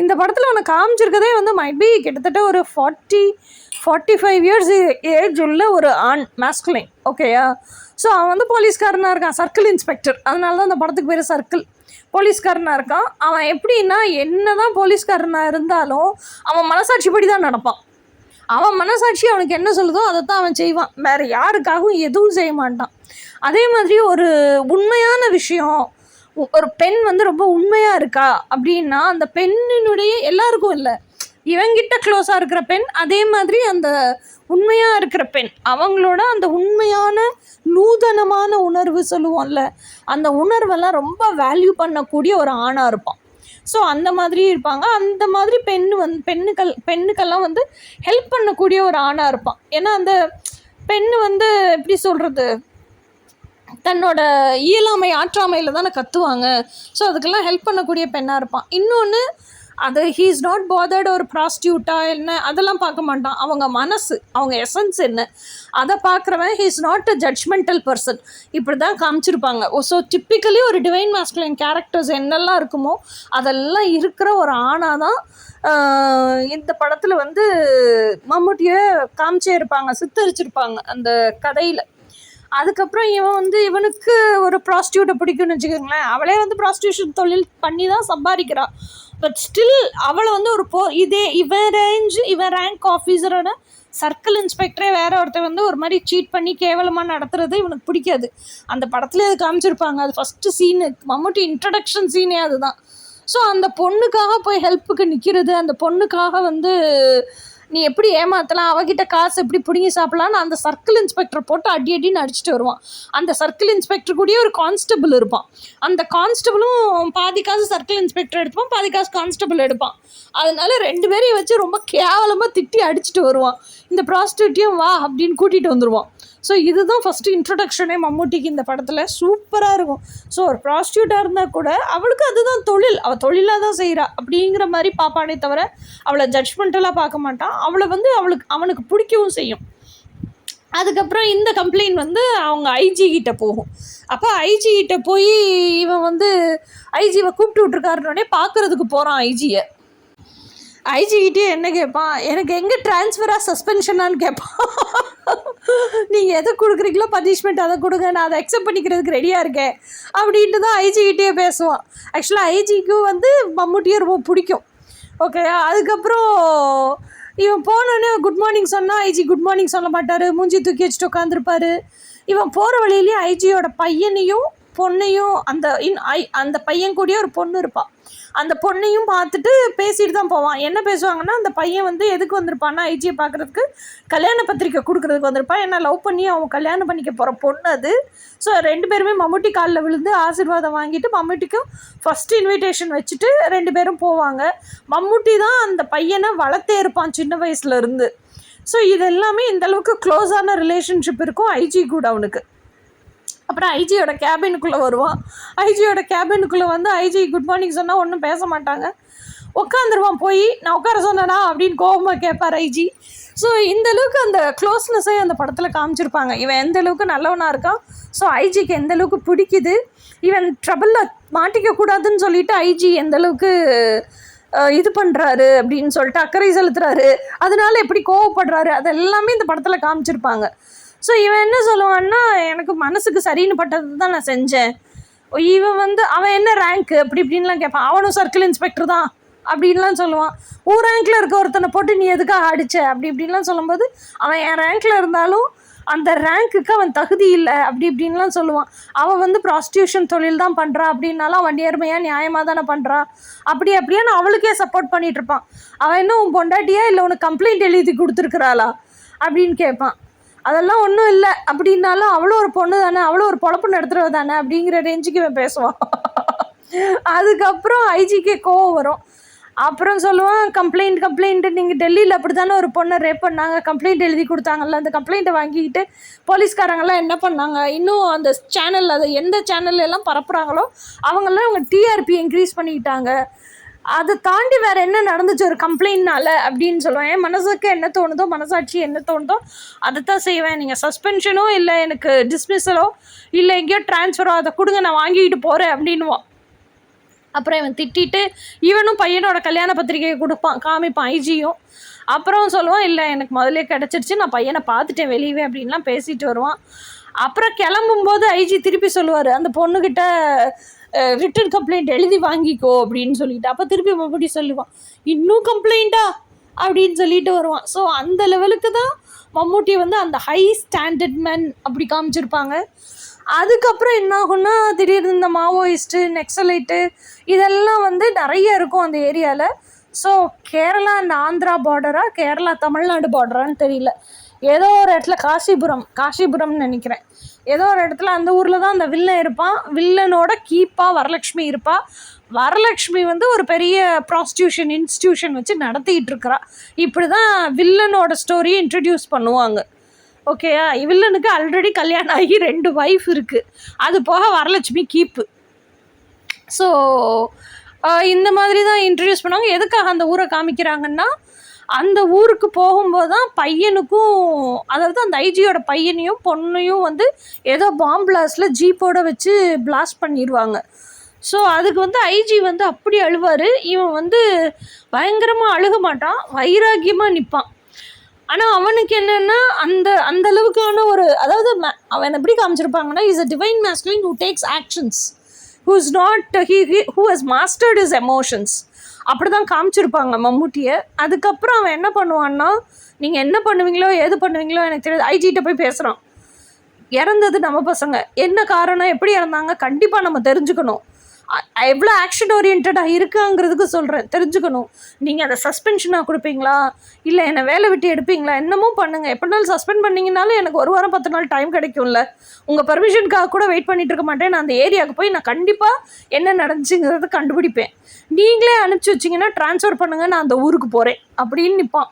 இந்த படத்தில் அவனை காமிச்சிருக்கதே வந்து மைட் பி கிட்டத்தட்ட ஒரு 40-45 இயர்ஸ் ஏஜ் உள்ள ஒரு ஆண் மேஸ்குலைன். ஓகேயா? ஸோ அவன் வந்து போலீஸ்காரனாக இருக்கான், சர்க்கிள் இன்ஸ்பெக்டர். அதனால தான் அந்த படத்துக்கு பேர் சர்க்கிள். போலீஸ்காரனாக இருக்கான். அவன் எப்படின்னா, என்ன தான் போலீஸ்காரனாக இருந்தாலும் அவன் மனசாட்சிப்படி தான் நடப்பான். அவன் மனசாட்சி அவனுக்கு என்ன சொல்லுதோ அதை தான் அவன் செய்வான். வேறு யாருக்காகவும் எதுவும் செய்ய மாட்டான். அதே மாதிரி ஒரு உண்மையான விஷயம், ஒரு பெண் வந்து ரொம்ப உண்மையாக இருக்கா அப்படின்னா, அந்த பெண்ணினுடைய எல்லாருக்கும் இல்லை, இவங்கிட்ட க்ளோஸாக இருக்கிற பெண், அதே மாதிரி அந்த உண்மையாக இருக்கிற பெண், அவங்களோட அந்த உண்மையான நூதனமான உணர்வு சொல்லுவோம்ல, அந்த உணர்வெல்லாம் ரொம்ப வேல்யூ பண்ணக்கூடிய ஒரு ஆணாக இருப்பான். ஸோ அந்த மாதிரி இருப்பாங்க. அந்த மாதிரி பெண்ணுக்கெல்லாம் வந்து ஹெல்ப் பண்ணக்கூடிய ஒரு ஆணாக இருப்பான். ஏன்னா அந்த பெண்ணு வந்து எப்படி சொல்கிறது, தன்னோட இயலாமை ஆற்றாமையில் தானே கற்றுவாங்க. ஸோ அதுக்கெல்லாம் ஹெல்ப் பண்ணக்கூடிய பெண்ணாக இருப்பான். இன்னொன்று, அது ஹீ இஸ் நாட் பாதர்டு ஒரு ப்ராஸ்டியூட்டாக என்ன அதெல்லாம் பார்க்க மாட்டான். அவங்க மனசு, அவங்க எசன்ஸ் என்ன அதை பார்க்குறவன். He is not a judgemental person. இப்படி தான் காமிச்சிருப்பாங்க. ஸோ டிப்பிக்கலி ஒரு டிவைன் மாஸ்குலைன் கேரக்டர்ஸ் என்னெல்லாம் இருக்குமோ அதெல்லாம் இருக்கிற ஒரு ஆணாக தான் இந்த படத்தில் வந்து மம்முட்டியை காமிச்சே இருப்பாங்க, சித்தரிச்சிருப்பாங்க அந்த கதையில். அதுக்கப்புறம் இவனுக்கு ஒரு ப்ராஸ்டியூட்டை பிடிக்கும்னு வச்சுக்கோங்களேன். அவளே வந்து ப்ராஸ்டியூஷன் தொழில் பண்ணி தான் சம்பாதிக்கிறாள். பட் ஸ்டில் அவளை வந்து இவன் ரேங்க் ஆஃபீஸரோட சர்க்கிள் இன்ஸ்பெக்டரே வேற ஒருத்தர் வந்து ஒரு மாதிரி சீட் பண்ணி கேவலமாக நடத்துறது இவனுக்கு பிடிக்காது. அந்த படத்துலேயே அது காமிச்சிருப்பாங்க. அது ஃபஸ்ட்டு சீனு, மம்முட்டி இன்ட்ரடக்ஷன் சீனே அதுதான். ஸோ அந்த பொண்ணுக்காக போய் ஹெல்ப்புக்கு நிற்கிறது, அந்த பொண்ணுக்காக வந்து நீ எப்படி ஏமாற்றலாம், அவகிட்ட காசு எப்படி பிடுங்கி சாப்பிட்லான்னு அந்த சர்க்கிள் இன்ஸ்பெக்டர் போட்டு அடின்னு அடிச்சுட்டு வருவான். அந்த சர்க்கிள் இன்ஸ்பெக்டர் கூடயே ஒரு கான்ஸ்டபிள் இருப்பான். அந்த கான்ஸ்டபிளும் பாதி காசு சர்க்கிள் இன்ஸ்பெக்டர் எடுப்பான், பாதி காசு கான்ஸ்டபிள் எடுப்பான். அதனால 2 பேரையும் வச்சு ரொம்ப கேவலமாக திட்டி அடிச்சுட்டு வருவான். இந்த ப்ராஸ்டியூட்டையும் வா அப்படின்னு கூட்டிகிட்டு வந்துடுவான். ஸோ இதுதான் ஃபஸ்ட்டு இன்ட்ரொடக்ஷனே மம்முட்டிக்கு இந்த படத்தில். சூப்பராக இருக்கும். ஸோ ஒரு ப்ராஸ்டியூட்டாக இருந்தால் கூட அவளுக்கு அதுதான் தொழில், அவள் தொழிலாக தான் செய்கிறா அப்படிங்கிற மாதிரி பார்ப்பானே தவிர அவளை ஜட்ஜ்மெண்டலாக பார்க்க மாட்டான். அவளை வந்து அவனுக்கு பிடிக்கவும் செய்யும். அதுக்கப்புறம் இந்த கம்ப்ளைண்ட் வந்து அவங்க ஐஜி கிட்ட போகும். அப்போ ஐஜி கிட்ட போய் இவன் வந்து ஐஜிவை கூப்பிட்டு விட்ருக்காருன்னே பார்க்குறதுக்கு போகிறான் ஐஜியை. ஐஜிக்கிட்டே என்ன கேட்பான், எனக்கு எங்கே ட்ரான்ஸ்ஃபராக சஸ்பென்ஷனான்னு கேட்பான். நீங்கள் எதை கொடுக்குறீங்களோ பனிஷ்மெண்ட் அதை கொடுங்க, நான் அதை அக்செப்ட் பண்ணிக்கிறதுக்கு ரெடியாக இருக்கேன் அப்படின்ட்டு தான் ஐஜிக்கிட்டே பேசுவான். ஆக்சுவலாக ஐஜிக்கும் வந்து மம்முட்டியை ரொம்ப பிடிக்கும். ஓகே, அதுக்கப்புறம் இவன் போனோடனே குட் மார்னிங் சொன்னால் ஐஜி குட் மார்னிங் சொல்ல மாட்டார், மூஞ்சி தூக்கி வச்சுட்டு உட்காந்துருப்பார். இவன் போகிற வழியிலேயே ஐஜியோட பையனையும் பொண்ணையும் அந்த பையன் கூடயே ஒரு பொண்ணு இருப்பாள், அந்த பொண்ணையும் பார்த்துட்டு பேசிட்டு தான் போவான். என்ன பேசுவாங்கன்னா, அந்த பையன் வந்து எதுக்கு வந்திருப்பான்னா ஐஜியை பார்க்குறதுக்கு கல்யாண பத்திரிக்கை கொடுக்குறதுக்கு வந்திருப்பான். ஏன்னா லவ் பண்ணி அவன் கல்யாணம் பண்ணிக்க போகிற பொண்ணு அது. ஸோ 2 பேருமே மம்முட்டி காலில் விழுந்து ஆசீர்வாதம் வாங்கிட்டு மம்முட்டிக்கும் ஃபஸ்ட்டு இன்விடேஷன் வச்சுட்டு 2 பேரும் போவாங்க. மம்முட்டி தான் அந்த பையனை வளர்த்தே இருப்பான் சின்ன வயசுலேருந்து. ஸோ இது எல்லாமே இந்தளவுக்கு க்ளோஸான ரிலேஷன்ஷிப் இருக்கும் ஐஜி கூட அவனுக்கு. அப்புறம் ஐஜியோட கேபினுக்குள்ளே வருவான். ஐஜியோட கேபினுக்குள்ளே வந்து ஐஜி குட் மார்னிங் சொன்னால் ஒன்றும் பேச மாட்டாங்க, உட்காந்துருவான். போய் நான் உட்கார சொன்னேனா அப்படின்னு கோபமாக கேட்பார் ஐஜி. ஸோ இந்தளவுக்கு அந்த க்ளோஸ்னஸை அந்த படத்தில் காமிச்சிருப்பாங்க. இவன் எந்த அளவுக்கு நல்லவனாக இருக்கான், ஸோ ஐஜிக்கு எந்த அளவுக்கு பிடிக்குது, இவன் ட்ரபிளில் மாட்டிக்கக்கூடாதுன்னு சொல்லிட்டு ஐஜி எந்தளவுக்கு இது பண்ணுறாரு அப்படின்னு சொல்லிட்டு அக்கறை செலுத்துறாரு, அதனால எப்படி கோவப்படுறாரு, அதெல்லாமே இந்த படத்தில் காமிச்சிருப்பாங்க. ஸோ இவன் என்ன சொல்லுவான்னா, எனக்கு மனசுக்கு சரின்னு பட்டது தான் நான் செஞ்சேன். இவன் வந்து அவன் என்ன ரேங்க்கு அப்படி இப்படின்லாம் கேட்பான். அவனும் சர்க்கிள் இன்ஸ்பெக்டர் தான் அப்படின்லாம் சொல்லுவான். ரேங்க்கில் இருக்க ஒருத்தனை போட்டு நீ எதுக்காக அடிச்ச அப்படி இப்படின்லாம் சொல்லும்போது, அவன் என் ரேங்க்கில் இருந்தாலும் அந்த ரேங்க்குக்கு அவன் தகுதி இல்லை அப்படி இப்படின்லாம் சொல்லுவான். அவன் வந்து ப்ராஸ்டியூஷன் தொழில் தான் பண்ணுறா அப்படின்னாலும் அவன் நேர்மையாக நியாயமாக தானே பண்ணுறா அப்படியே நான் அவளுக்கே சப்போர்ட் பண்ணிகிட்ருப்பான். அவன் இன்னும் உன் பொண்டாட்டியா இல்லை உனக்கு கம்ப்ளைண்ட் எழுதி கொடுத்துருக்குறாளா அப்படின்னு கேட்பான். அதெல்லாம் ஒன்றும் இல்லை அப்படின்னாலும் அவ்வளோ ஒரு பொண்ணு தானே, அவ்வளோ ஒரு பொழப்பு நடத்துறது தானே அப்படிங்கிற ரேஞ்சுக்கு இவன் பேசுவான். அதுக்கப்புறம் ஐஜிக்கே கோவம் வரும். அப்புறம் சொல்லுவான், கம்ப்ளைண்ட்டு நீங்கள் டெல்லியில் அப்படி தானே ஒரு பொண்ணை ரேப் பண்ணாங்க, கம்ப்ளைண்ட் எழுதி கொடுத்தாங்கல்ல, அந்த கம்ப்ளைண்ட்டை வாங்கிக்கிட்டு போலீஸ்காரங்கெல்லாம் என்ன பண்ணாங்க, இன்னும் அந்த சேனல் அதை எந்த சேனல்லாம் பரப்புகிறாங்களோ அவங்கெல்லாம் இவங்க டிஆர்பி இன்க்ரீஸ் பண்ணிக்கிட்டாங்க, அதை தாண்டி வேறு என்ன நடந்துச்சு ஒரு கம்ப்ளைண்ட்னால அப்படின்னு சொல்லுவேன். என் மனசுக்கு என்ன தோணுதோ, மனசாட்சி என்ன தோணுதோ அதை தான் செய்வேன். நீங்கள் சஸ்பென்ஷனோ இல்லை எனக்கு டிஸ்மிஸலோ இல்லை எங்கேயோ ட்ரான்ஸ்ஃபரோ அதை கொடுங்க, நான் வாங்கிக்கிட்டு போகிறேன் அப்படின்வான். அப்புறம் இவன் திட்டிட்டு இவனும் பையனோட கல்யாண பத்திரிகையை காமிப்பான் ஐஜியும். அப்புறம் சொல்லுவான், இல்லை எனக்கு முதல்ல கிடச்சிருச்சு, நான் பையனை பார்த்துட்டேன் வெளியவே அப்படின்லாம் பேசிட்டு வருவான். அப்புறம் கிளம்பும்போது ஐஜி திருப்பி சொல்லுவார், அந்த பொண்ணுக்கிட்ட ரிட்டன் கம்ப்ளைண்ட் எழுதி வாங்கிக்கோ அப்படின்னு சொல்லிட்டு. அப்போ திருப்பி மறுபடியும் சொல்லுவான், இன்னும் கம்ப்ளைண்ட்டா அப்படின்னு சொல்லிட்டு வருவான். ஸோ அந்த லெவலுக்கு தான் மம்முட்டி வந்து அந்த ஹை ஸ்டாண்டர்ட் மேன் அப்படி காமிச்சிருப்பாங்க. அதுக்கப்புறம் என்ன ஆகும்னா, திடீர்னு இந்த மாவோயிஸ்ட்டு நெக்ஸலைட்டு இதெல்லாம் வந்து நிறைய இருக்கும் அந்த ஏரியாவில். ஸோ கேரளா அண்ட் ஆந்திரா பார்டரா, கேரளா தமிழ்நாடு பார்டரான்னு தெரியல, ஏதோ ஒரு இடத்துல காசிபுரம்னு நினைக்கிறேன், ஏதோ ஒரு இடத்துல அந்த ஊரில் தான் அந்த வில்லன் இருப்பான். வில்லனோட கீப்பாக வரலட்சுமி இருப்பாள். வரலட்சுமி வந்து ஒரு பெரிய ப்ராஸ்டியூஷன் இன்ஸ்டியூஷன் வச்சு நடத்திக்கிட்டு இருக்கிறா. இப்படி தான் வில்லனோட ஸ்டோரியை இன்ட்ரடியூஸ் பண்ணுவாங்க. ஓகேயா, வில்லனுக்கு ஆல்ரெடி கல்யாணம் ஆகி 2 வைஃப் இருக்குது, அது போக வரலட்சுமி கீப்பு. ஸோ இந்த மாதிரி தான் இன்ட்ரடியூஸ் பண்ணுவாங்க. எதுக்காக அந்த ஊரை காமிக்கிறாங்கன்னா, அந்த ஊருக்கு போகும்போது தான் பையனுக்கும், அதாவது அந்த ஐஜியோட பையனையும் பொண்ணையும் வந்து ஏதோ பாம்பு பிளாஸ்டில் ஜீப்போட வச்சு பிளாஸ்ட் பண்ணிடுவாங்க. ஸோ அதுக்கு வந்து ஐஜி வந்து அப்படி அழுவார். இவன் வந்து பயங்கரமாக அழுக மாட்டான், வைராக்கியமாக நிற்பான். ஆனால் அவனுக்கு என்னென்னா அந்த அளவுக்கான ஒரு, அதாவது அவன் எப்படி காமிச்சிருப்பாங்கன்னா, is a divine masculine who takes actions, who is not who has mastered his emotions, அப்படி தான் காமிச்சிருப்பாங்க மம்முட்டியை. அதுக்கப்புறம் அவன் என்ன பண்ணுவான்னா, நீங்கள் என்ன பண்ணுவீங்களோ ஏது பண்ணுவீங்களோ எனக்கு தெரியாது, ஐஜிகிட்ட போய் பேசுகிறான். இறந்தது நம்ம பசங்க, என்ன காரணம், எப்படி இறந்தாங்க, கண்டிப்பாக நம்ம தெரிஞ்சுக்கணும், எவ்வளோ ஆக்ஷன் ஓரியன்டாக இருக்காங்கிறதுக்கு சொல்கிறேன், தெரிஞ்சுக்கணும். நீங்கள் அதை சஸ்பென்ஷனாக கொடுப்பீங்களா, இல்லை என்னை வேலை விட்டு எடுப்பீங்களா, என்னமோ பண்ணுங்கள், எப்படினாலும் சஸ்பெண்ட் பண்ணிங்கனாலும் எனக்கு 1 வாரம் 10 நாள் டைம் கிடைக்கும்ல, உங்கள் பர்மிஷனுக்காக கூட வெயிட் பண்ணிட்டு இருக்க மாட்டேன், நான் அந்த ஏரியாவுக்கு போய் நான் கண்டிப்பாக என்ன நடந்துச்சுங்கிறத கண்டுபிடிப்பேன், நீங்களே அனுப்பிச்சி வச்சிங்கன்னா ட்ரான்ஸ்ஃபர் பண்ணுங்கள், நான் அந்த ஊருக்கு போகிறேன் அப்படின்னு நிற்பான்.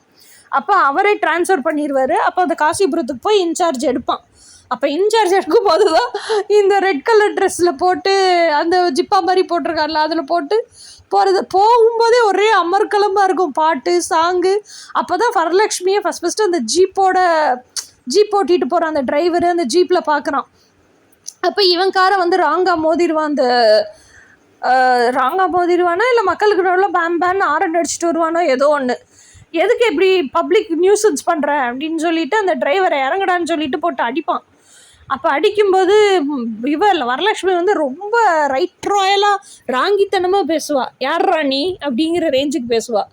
அப்போ அவரே ட்ரான்ஸ்ஃபர் பண்ணிடுவார். அப்போ அந்த காசிபுரத்துக்கு போய் இன்சார்ஜ் எடுப்பான். அப்போ இன்சார்ஜ் எடுக்கும் போது தான் இந்த ரெட் கலர் ட்ரெஸ்ஸில் போட்டு அந்த ஜிப்பா மாதிரி போட்டிருக்காருல அதில் போட்டு போகும்போதே ஒரே அமர்க்கலமாக இருக்கும், பாட்டு சாங்கு. அப்போ தான் வரலட்சுமியை ஃபஸ்ட்டு அந்த ஜீப் ஓட்டிகிட்டு போகிறான் அந்த டிரைவரு, அந்த ஜீப்பில் பார்க்குறான். அப்போ இவன் காரை வந்து ராங்கா மோதிடுவானா இல்லை மக்களுக்கு நடுவில் பேன் ஆரன் அடிச்சுட்டு வருவானோ ஏதோ ஒன்று. எதுக்கு இப்படி பப்ளிக் நியூசன்ஸ் பண்ணுற அப்படின்னு சொல்லிட்டு அந்த டிரைவரை இறங்கடான்னு சொல்லிட்டு போட்டு அடிப்பான். அப்போ அடிக்கும்போது வரலட்சுமி வந்து ரொம்ப ரைட் ராயலாக ராங்கித்தனமாக பேசுவாள். யார்ரா நீ அப்படிங்கிற ரேஞ்சுக்கு பேசுவாள்.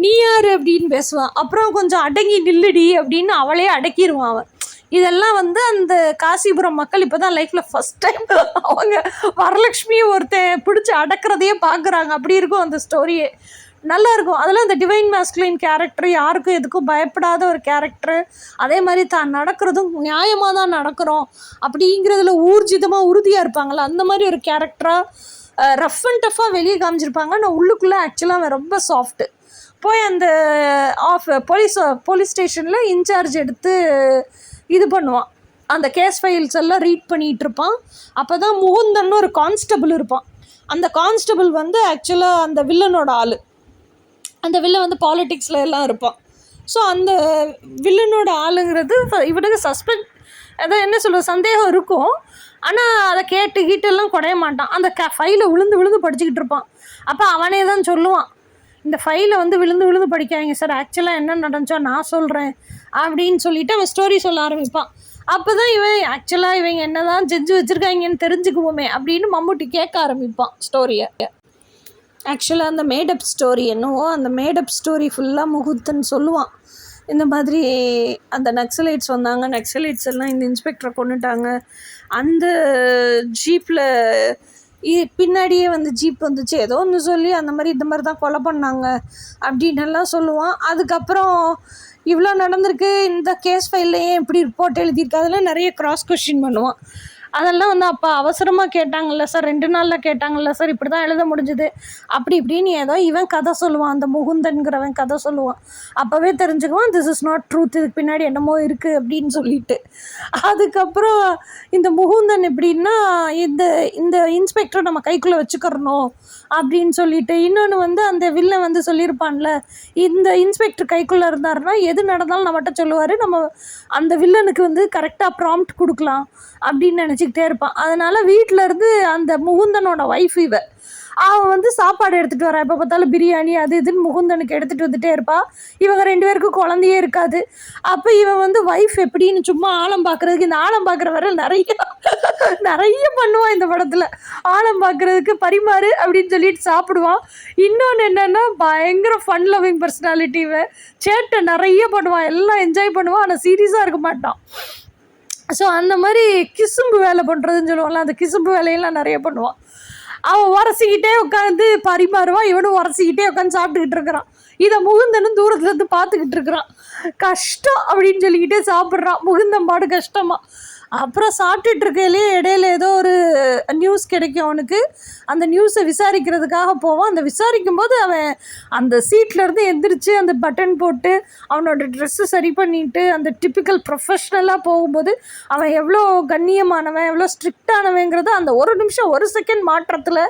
நீ யார் அப்படின்னு பேசுவான். அப்புறம் கொஞ்சம் அடங்கி நில்லுடி அப்படின்னு அவளே அடக்கிடுவான் அவன். இதெல்லாம் வந்து அந்த காசிபுரம் மக்கள் இப்போ தான் லைஃப்பில் ஃபஸ்ட் டைம் அவங்க வரலட்சுமியை ஒருத்தன் பிடிச்சி அடக்கிறதையே பார்க்குறாங்க. அப்படி இருக்கும் அந்த ஸ்டோரியே, நல்லாயிருக்கும். அதெல்லாம் இந்த டிவைன் மாஸ்குலின் கேரக்டர், யாருக்கும் எதுக்கும் பயப்படாத ஒரு கேரக்டரு. அதே மாதிரி தான் நடக்கிறதும் நியாயமாக தான் நடக்கிறோம் அப்படிங்கிறதுல ஊர்ஜிதமாக உறுதியாக இருப்பாங்களா, அந்த மாதிரி ஒரு கேரக்டராக ரஃப் அண்ட் டஃப்பாக வெளியே காமிச்சிருப்பாங்க. ஆனால் உள்ளுக்குள்ளே ஆக்சுவலாக அவன் ரொம்ப சாஃப்ட்டு. போய் அந்த போலீஸ் ஸ்டேஷனில் இன்சார்ஜ் எடுத்து இது பண்ணுவான். அந்த கேஸ் ஃபைல்ஸ் எல்லாம் ரீட் பண்ணிகிட்டு இருப்பான். அப்போ தான் முகுந்தன் ஒரு கான்ஸ்டபிள் இருப்பான். அந்த கான்ஸ்டபிள் வந்து ஆக்சுவலாக அந்த வில்லனோட ஆள். அந்த வில்லன் வந்து பாலிட்டிக்ஸில் எல்லாம் இருப்பான். ஸோ அந்த வில்லனோட ஆளுங்கிறது இவனுக்கு அதான் என்ன சொல்கிறது, சந்தேகம் இருக்கும். ஆனால் அதை கீட்டெல்லாம் குறைய மாட்டான். அந்த ஃபைலை விழுந்து படிச்சுக்கிட்டு இருப்பான். அப்போ அவனே தான் சொல்லுவான், இந்த ஃபைலை வந்து விழுந்து படிக்காதீங்க சார், ஆக்சுவலாக என்ன நடந்துச்சோ நான் சொல்கிறேன் அப்படின்னு சொல்லிவிட்டு அவன் ஸ்டோரி சொல்ல ஆரம்பிப்பான். அப்போ தான் இவங்க என்ன தான் ஜட்ஜு வச்சுருக்காங்கன்னு தெரிஞ்சுக்குவோமே அப்படின்னு மம்முட்டி கேட்க ஆரம்பிப்பான் ஸ்டோரியை. ஆக்சுவலாக அந்த மேடப் ஸ்டோரி என்னவோ அந்த மேடப் ஸ்டோரி ஃபுல்லாக முகுந்தன் சொல்லுவான். இந்த மாதிரி அந்த நக்சலைட்ஸ் வந்தாங்க, நக்சலைட்ஸ் எல்லாம் இந்த இன்ஸ்பெக்டரை கொண்டுட்டாங்க, அந்த ஜீப்பில் பின்னாடியே வந்து ஜீப் வந்துச்சு, ஏதோ ஒன்று சொல்லி அந்த மாதிரி இந்த மாதிரி தான் கொலை பண்ணாங்க அப்படின்னு எல்லாம் சொல்லுவான். அதுக்கப்புறம் இவ்வளோ நடந்திருக்கு, இந்த கேஸ் ஃபைல்லையே எப்படி ரிப்போர்ட் எழுதியிருக்கு, அதெல்லாம் நிறைய கிராஸ் கொஸ்டின் பண்ணுவான். அதெல்லாம் வந்து அப்போ அவசரமாக கேட்டாங்கல்ல சார், 2 நாளில் கேட்டாங்கல்ல சார், இப்படி தான் எழுத முடிஞ்சுது அப்படி இப்படின்னு ஏதோ இவன் கதை சொல்லுவான். அந்த முகுந்தன்கிறவன் கதை சொல்லுவான். அப்போவே தெரிஞ்சுக்குவான் திஸ் இஸ் நாட் ட்ரூத், இதுக்கு பின்னாடி என்னமோ இருக்குது அப்படின்னு சொல்லிட்டு. அதுக்கப்புறம் இந்த முகுந்தன் எப்படின்னா இந்த இன்ஸ்பெக்டரை நம்ம கைக்குள்ளே வச்சுக்கிறணும் அப்படின்னு சொல்லிட்டு, இன்னொன்று வந்து அந்த வில்லன் வந்து சொல்லியிருப்பான்ல, இந்த இன்ஸ்பெக்டர் கைக்குள்ளே இருந்தாருன்னா எது நடந்தாலும் நம்மகிட்ட சொல்லுவார், நம்ம அந்த வில்லனுக்கு வந்து கரெக்டாக ப்ராம்ப்ட் கொடுக்கலாம் அப்படின்னு நினச்சிக்கிட்டே இருப்பான். அதனால் வீட்டில் இருந்து அந்த முகுந்தனோட ஒய்ஃப் அவன் வந்து சாப்பாடு எடுத்துகிட்டு வரா, எப்போ பார்த்தாலும் பிரியாணி அது இதுன்னு முகுந்தனுக்கு எடுத்துகிட்டு வந்துகிட்டே இருப்பாள். இவங்க 2 பேருக்கும் குழந்தையே இருக்காது. அப்போ இவன் வந்து ஒய்ஃப் எப்படின்னு சும்மா ஆழம் பார்க்குறதுக்கு, இந்த ஆழம் பார்க்குற வரை நிறைய பண்ணுவான் இந்த படத்தில். ஆழம் பார்க்குறதுக்கு பரிமாறு அப்படின்னு சொல்லிட்டு சாப்பிடுவான். இன்னொன்று என்னென்னா பயங்கர ஃபன் லவ்விங் பர்சனாலிட்டி. சேட்டை நிறைய பண்ணுவான், எல்லாம் என்ஜாய் பண்ணுவான், ஆனால் சீரியஸாக இருக்க மாட்டான். ஸோ அந்த மாதிரி கிசும்பு வேலை பண்ணுறதுன்னு சொல்லுவாங்கள்ல, அந்த கிசும்பு வேலையெல்லாம் நிறைய பண்ணுவான். அவன் உரசிக்கிட்டே உட்காந்து பரிமாறுவான், இவனும் உரசிக்கிட்டே உட்காந்து சாப்பிட்டுக்கிட்டு இருக்கிறான். இதை முகுந்தனும் தூரத்துலேருந்து பார்த்துக்கிட்டு இருக்கிறான். கஷ்டம் அப்படின்னு சொல்லிக்கிட்டே சாப்பிட்றான் முகுந்தன் பாடு கஷ்டமாக. அப்புறம் சாப்பிட்டுட்டு இருக்கையிலே இடையில ஏதோ ஒரு நியூஸ் கிடைக்கும் அவனுக்கு. அந்த நியூஸை விசாரிக்கிறதுக்காக போவான். அந்த விசாரிக்கும் போது அவன் அந்த சீட்லேருந்து எந்திரிச்சு அந்த பட்டன் போட்டு அவனோட ட்ரெஸ்ஸு சரி பண்ணிட்டு அந்த டிப்பிக்கல் ப்ரொஃபஷ்னலாக போகும்போது அவன் எவ்வளோ கண்ணியமானவன், எவ்வளோ ஸ்ட்ரிக்டானவங்கிறத அந்த 1 நிமிஷம் 1 செகண்ட் மாற்றத்தில்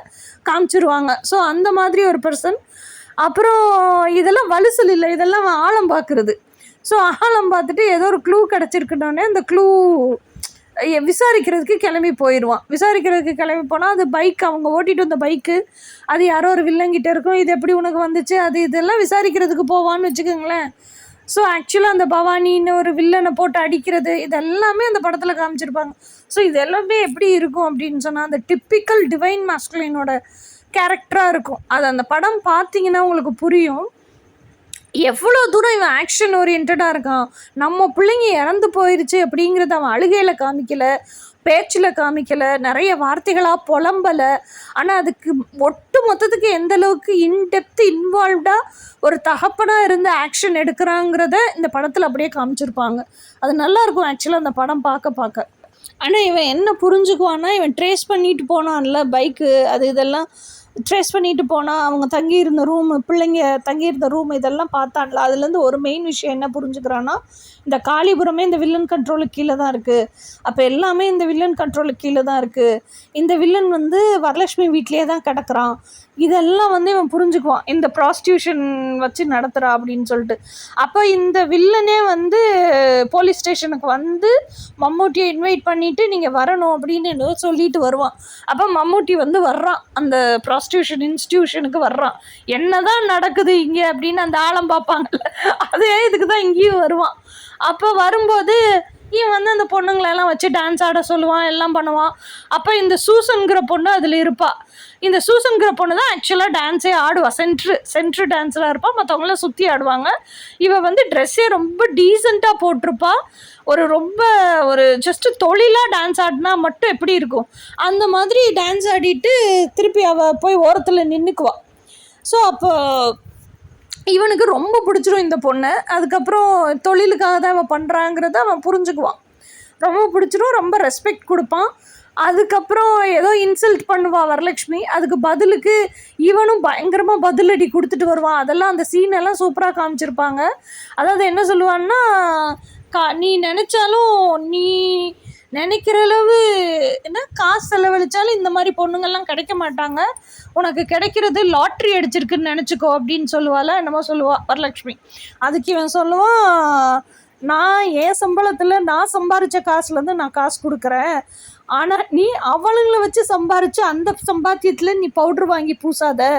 காமிச்சிருவாங்க. ஸோ அந்த மாதிரி ஒரு பர்சன். அப்புறம் இதெல்லாம் வலுசல் இல்லை, இதெல்லாம் ஆழம் பார்க்குறது. ஸோ ஆழம் பார்த்துட்டு ஏதோ ஒரு க்ளூ கிடச்சிருக்குன்னொடனே அந்த க்ளூ விசாரிக்கிறதுக்கு கிளம்பி போயிடுவான். விசாரிக்கிறதுக்கு கிளம்பி போனால் அது பைக், அவங்க ஓட்டிகிட்டு வந்த பைக்கு, அது யாரோ ஒரு வில்லங்கிட்ட இருக்கும். இது எப்படி உனக்கு வந்துச்சு, அது இதெல்லாம் விசாரிக்கிறதுக்கு போவான்னு வச்சுக்கோங்களேன். ஸோ ஆக்சுவலாக அந்த பவானின்னு ஒரு வில்லனை போட்டு அடிக்கிறது இதெல்லாமே அந்த படத்தில் காமிச்சிருப்பாங்க. ஸோ இது எல்லாமே எப்படி இருக்கும் அப்படின்னு சொன்னால் அந்த டிப்பிக்கல் டிவைன் மாஸ்குலினோட கேரக்டராக இருக்கும். அது அந்த படம் பார்த்தீங்கன்னா உங்களுக்கு புரியும் எவ்வளோ தூரம் இவன் ஆக்ஷன் ஓரியன்டாக இருக்கான். நம்ம பிள்ளைங்க இறந்து போயிடுச்சு அப்படிங்கிறத அவன் அழுகையில் காமிக்கலை, பேச்சில் காமிக்கலை, நிறைய வார்த்தைகளாக புலம்பலை. ஆனால் அதுக்கு ஒட்டு மொத்தத்துக்கு எந்த அளவுக்கு இன்டெப்த்து இன்வால்வ்டாக ஒரு தகப்பனாக இருந்து ஆக்ஷன் எடுக்கிறாங்கிறத இந்த படத்தில் அப்படியே காமிச்சிருப்பாங்க. அது நல்லாயிருக்கும் ஆக்சுவலாக அந்த படம் பார்க்க. ஆனால் இவன் என்ன புரிஞ்சுக்குவான்னா, இவன் ட்ரேஸ் பண்ணிட்டு போனான்ல பைக்கு, அது இதெல்லாம் ட்ரேஸ் பண்ணிட்டு போனால் அவங்க தங்கியிருந்த ரூமு, பிள்ளைங்க தங்கியிருந்த ரூம் இதெல்லாம் பார்த்தான்ல, அதுலேருந்து ஒரு மெயின் விஷயம் என்ன புரிஞ்சுக்கிறான்னா, இந்த காளிபுரமே இந்த வில்லன் கண்ட்ரோலுக்கு கீழே தான் இருக்குது. அப்போ எல்லாமே இந்த வில்லன் கண்ட்ரோலுக்கு கீழே தான் இருக்குது. இந்த வில்லன் வந்து வரலட்சுமி வீட்லேயே தான் கிடக்குறான். இதெல்லாம் வந்து இவன் புரிஞ்சுக்குவான், இந்த ப்ராஸ்டியூஷன் வச்சு நடத்துகிறா அப்படின்னு சொல்லிட்டு. அப்போ இந்த வில்லனே வந்து போலீஸ் ஸ்டேஷனுக்கு வந்து மம்மூட்டியை இன்வைட் பண்ணிவிட்டு நீங்கள் வரணும் அப்படின்னு சொல்லிட்டு வருவான். அப்போ மம்மூட்டி வந்து வர்றான், அந்த ப்ராஸ்டியூஷன் இன்ஸ்டியூஷனுக்கு வர்றான். என்ன தான் நடக்குது இங்கே அப்படின்னு அந்த ஆழம் பார்ப்பாங்கல்ல, அதே இதுக்கு தான் இங்கேயும் வருவான். அப்போ வரும்போது இவன் வந்து அந்த பொண்ணுங்களெல்லாம் வச்சு டான்ஸ் ஆட சொல்லுவான், எல்லாம் பண்ணுவான். அப்போ இந்த சூசன்கிற பொண்ணு அதில் இருப்பாள். இந்த சூசன்கிற பொண்ணு தான் ஆக்சுவலாக டான்ஸே ஆடுவாள், சென்ட்ரு டான்ஸராக இருப்பாள், மற்றவங்களாம் சுற்றி ஆடுவாங்க. இவள் வந்து ட்ரெஸ்ஸே ரொம்ப டீசெண்டாக போட்டிருப்பா. ரொம்ப ஜஸ்ட்டு தொழிலாக டான்ஸ் ஆடினா மட்டும் எப்படி இருக்கும் அந்த மாதிரி டான்ஸ் ஆடிட்டு திருப்பி அவள் போய் ஓரத்தில் நின்றுக்குவாள். ஸோ அப்போ இவனுக்கு ரொம்ப பிடிச்சிரும் இந்த பொண்ணை. அதுக்கப்புறம் தொழிலுக்காக தான் அவன் பண்ணுறாங்கிறத அவன் புரிஞ்சுக்குவான். ரொம்ப பிடிச்சிரும், ரொம்ப ரெஸ்பெக்ட் கொடுப்பான். அதுக்கப்புறம் ஏதோ இன்சல்ட் பண்ணுவாள் வரலட்சுமி. அதுக்கு பதிலுக்கு இவனும் பயங்கரமாக பதிலடி கொடுத்துட்டு வருவான். அதெல்லாம் அந்த சீனெல்லாம் சூப்பராக காமிச்சிருப்பாங்க. அதாவது என்ன சொல்லுவான்னா, நீ நினச்சாலும் நீ நினைக்கிற அளவு என்ன காசு செலவழித்தாலும் இந்த மாதிரி பொண்ணுங்கள்லாம் கிடைக்க மாட்டாங்க, உனக்கு கிடைக்கிறது லாட்ரி அடிச்சிருக்குன்னு நினச்சிக்கோ அப்படின்னு சொல்லுவாள். என்னமோ சொல்லுவாள் வரலட்சுமி. அதுக்கு இவன் சொல்லுவான், நான் என் சம்பளத்தில் நான் சம்பாரித்த காசுலேருந்து நான் காசு கொடுக்குறேன், ஆனால் நீ அவளுங்களை வச்சு சம்பாரித்து அந்த சம்பாத்தியத்தில் நீ பவுட்ரு வாங்கி பூசாத,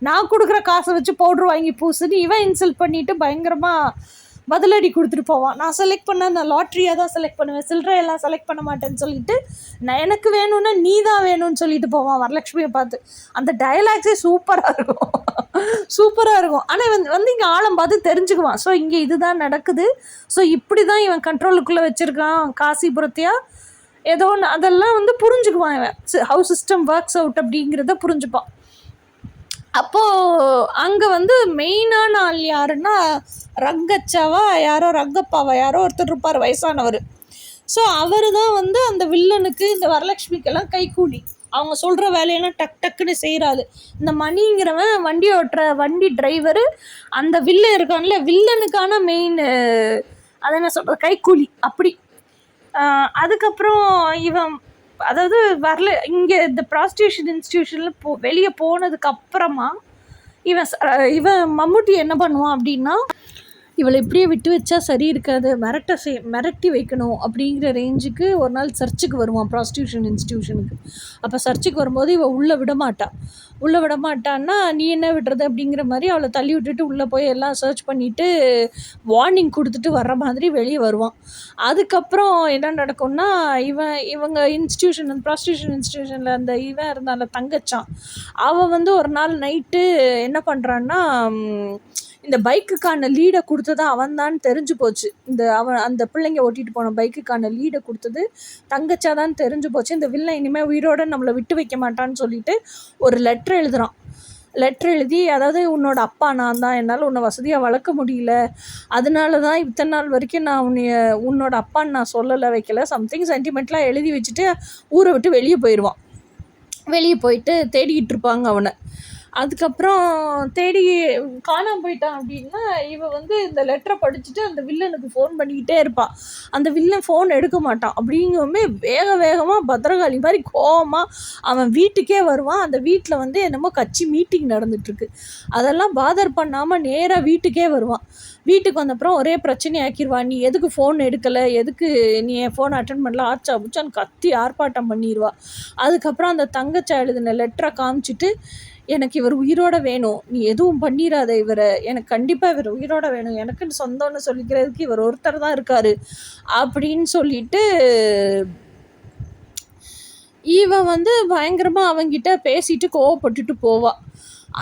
நான் கொடுக்குற காசை வச்சு பவுட்ரு வாங்கி பூசுன்னு இவன் இன்சல்ட் பண்ணிவிட்டு பயங்கரமாக பதிலடி கொடுத்துட்டு போவான். நான் செலக்ட் பண்ண நான் லாட்ரியாக தான் செலக்ட் பண்ணுவேன், சில்லறையெல்லாம் செலக்ட் பண்ண மாட்டேன்னு சொல்லிட்டு, நான் எனக்கு வேணும்னா நீ தான் வேணும்னு சொல்லிட்டு போவான் வரலட்சுமியை பார்த்து. அந்த டயலாக்ஸே சூப்பராக இருக்கும், சூப்பராக இருக்கும். ஆனால் வந்து இங்கே ஆழம் பார்த்து தெரிஞ்சுக்குவான். ஸோ இங்கே இதுதான் நடக்குது, ஸோ இப்படி தான் இவன் கண்ட்ரோலுக்குள்ளே வச்சுருக்கான் காசிபுரத்தையா ஏதோ ஒன்று, அதெல்லாம் வந்து புரிஞ்சுக்குவான் இவன். ஹவு சிஸ்டம் ஒர்க்ஸ் அவுட் அப்படிங்கிறத புரிஞ்சுப்பான். அப்போது அங்கே வந்து மெயினான ஆள் யாருன்னா ரங்கச்சாவா யாரோ ரங்கப்பாவா யாரோ ஒருத்தர் இருப்பார், வயசானவர். ஸோ அவர் தான் வந்து அந்த வில்லனுக்கு இந்த வரலட்சுமிக்கெல்லாம் கைக்கூலி, அவங்க சொல்கிற வேலையெல்லாம் டக்குன்னு செய்கிறாரு. இந்த மணிங்கிறவன் வண்டி ஓட்டுற வண்டி டிரைவரு, அந்த வில்லன் இருக்கான்ல வில்லனுக்கான மெயின் அதை என்ன சொல்கிறது கைக்கூலி அப்படி. அதுக்கப்புறம் இவன் அதாவது இங்கே இந்த ப்ராஸ்டியூஷன் இன்ஸ்டியூஷனில் வெளியே போனதுக்கு அப்புறமா இவன் மம்மூட்டி என்ன பண்ணுவான் அப்படின்னா, இவளை இப்படியே விட்டு வச்சா சரி இருக்காது, மிரட்டி வைக்கணும் அப்படிங்கிற ரேஞ்சுக்கு ஒரு நாள் சர்ச்சுக்கு வருவான், ப்ராஸ்டியூஷன் இன்ஸ்டியூஷனுக்கு. அப்போ சர்ச்சுக்கு வரும்போது இவள் உள்ளே விடமாட்டான்னா நீ என்ன விடுறது அப்படிங்கிற மாதிரி அவளை தள்ளி விட்டுட்டு உள்ளே போய் எல்லாம் சர்ச் பண்ணிவிட்டு வார்னிங் கொடுத்துட்டு வர்ற மாதிரி வெளியே வருவான். அதுக்கப்புறம் என்ன நடக்கும்னா, இவங்க ப்ராஸ்டியூஷன் இன்ஸ்டியூஷனில் அந்த இவன் இருந்தால தங்கச்சான், அவள் வந்து ஒரு நாள் நைட்டு என்ன பண்ணுறான்னா, இந்த பைக்குக்கான லீடை கொடுத்தது அவன் தான் தெரிஞ்சு போச்சு. அந்த பிள்ளைங்க ஓட்டிகிட்டு போன பைக்குக்கான லீடை கொடுத்தது தங்கச்சா தான் தெரிஞ்சு போச்சு. இந்த வில்லன் இனிமேல் உயிரோடு நம்மளை விட்டு வைக்க மாட்டான்னு சொல்லிட்டு ஒரு லெட்டர் எழுதி, அதாவது உன்னோட அப்பா நான் தான், என்னால் உன்னை வசதியாக வளர்க்க முடியல, அதனால தான் இத்தனை நாள் வரைக்கும் நான் உன்னோட அப்பான்னு நான் சொல்லலை வைக்கல, சம்திங் சென்டிமெண்ட்லாம் எழுதி வச்சுட்டு ஊரை விட்டு வெளியே போயிட்டு தேடிக்கிட்டு இருப்பாங்க அவனை. அதுக்கப்புறம் தேடி காணாமல் போயிட்டான் அப்படின்னா, இவன் வந்து இந்த லெட்டரை படிச்சுட்டு அந்த வில்லனுக்கு ஃபோன் பண்ணிக்கிட்டே இருப்பான். அந்த வில்லன் ஃபோன் எடுக்க மாட்டான். அப்படிங்குமே வேகமாக பத்திரகாளி மாதிரி கோவமாக அவன் வீட்டுக்கே வருவான். அந்த வீட்டில் வந்து என்னமோ கட்சி மீட்டிங் நடந்துகிட்ருக்கு, அதெல்லாம் பாதர் பண்ணாமல் நேராக வீட்டுக்கே வருவான். வீட்டுக்கு வந்தப்புறம் ஒரே பிரச்சனையாக்கிடுவான், நீ எதுக்கு ஃபோன் எடுக்கலை, எதுக்கு நீ என் ஃபோன் அட்டன் பண்ணல, ஆச்சா புச்சான்னு கத்தி ஆர்ப்பாட்டம் பண்ணிடுவா. அதுக்கப்புறம் அந்த தங்கச்சா எழுதின லெட்டரை காமிச்சிட்டு, எனக்கு இவர் உயிரோட வேணும், நீ எதுவும் பண்ணிடாத இவரை, எனக்கு கண்டிப்பாக இவர் உயிரோட வேணும், எனக்குன்னு சொந்தம்னு சொல்லிக்கிறதுக்கு இவர் ஒருத்தர் தான் இருக்கார் அப்படின்னு சொல்லிட்டு இவன் வந்து பயங்கரமாக அவங்கிட்ட பேசிட்டு கோவப்பட்டுட்டு போவாள்.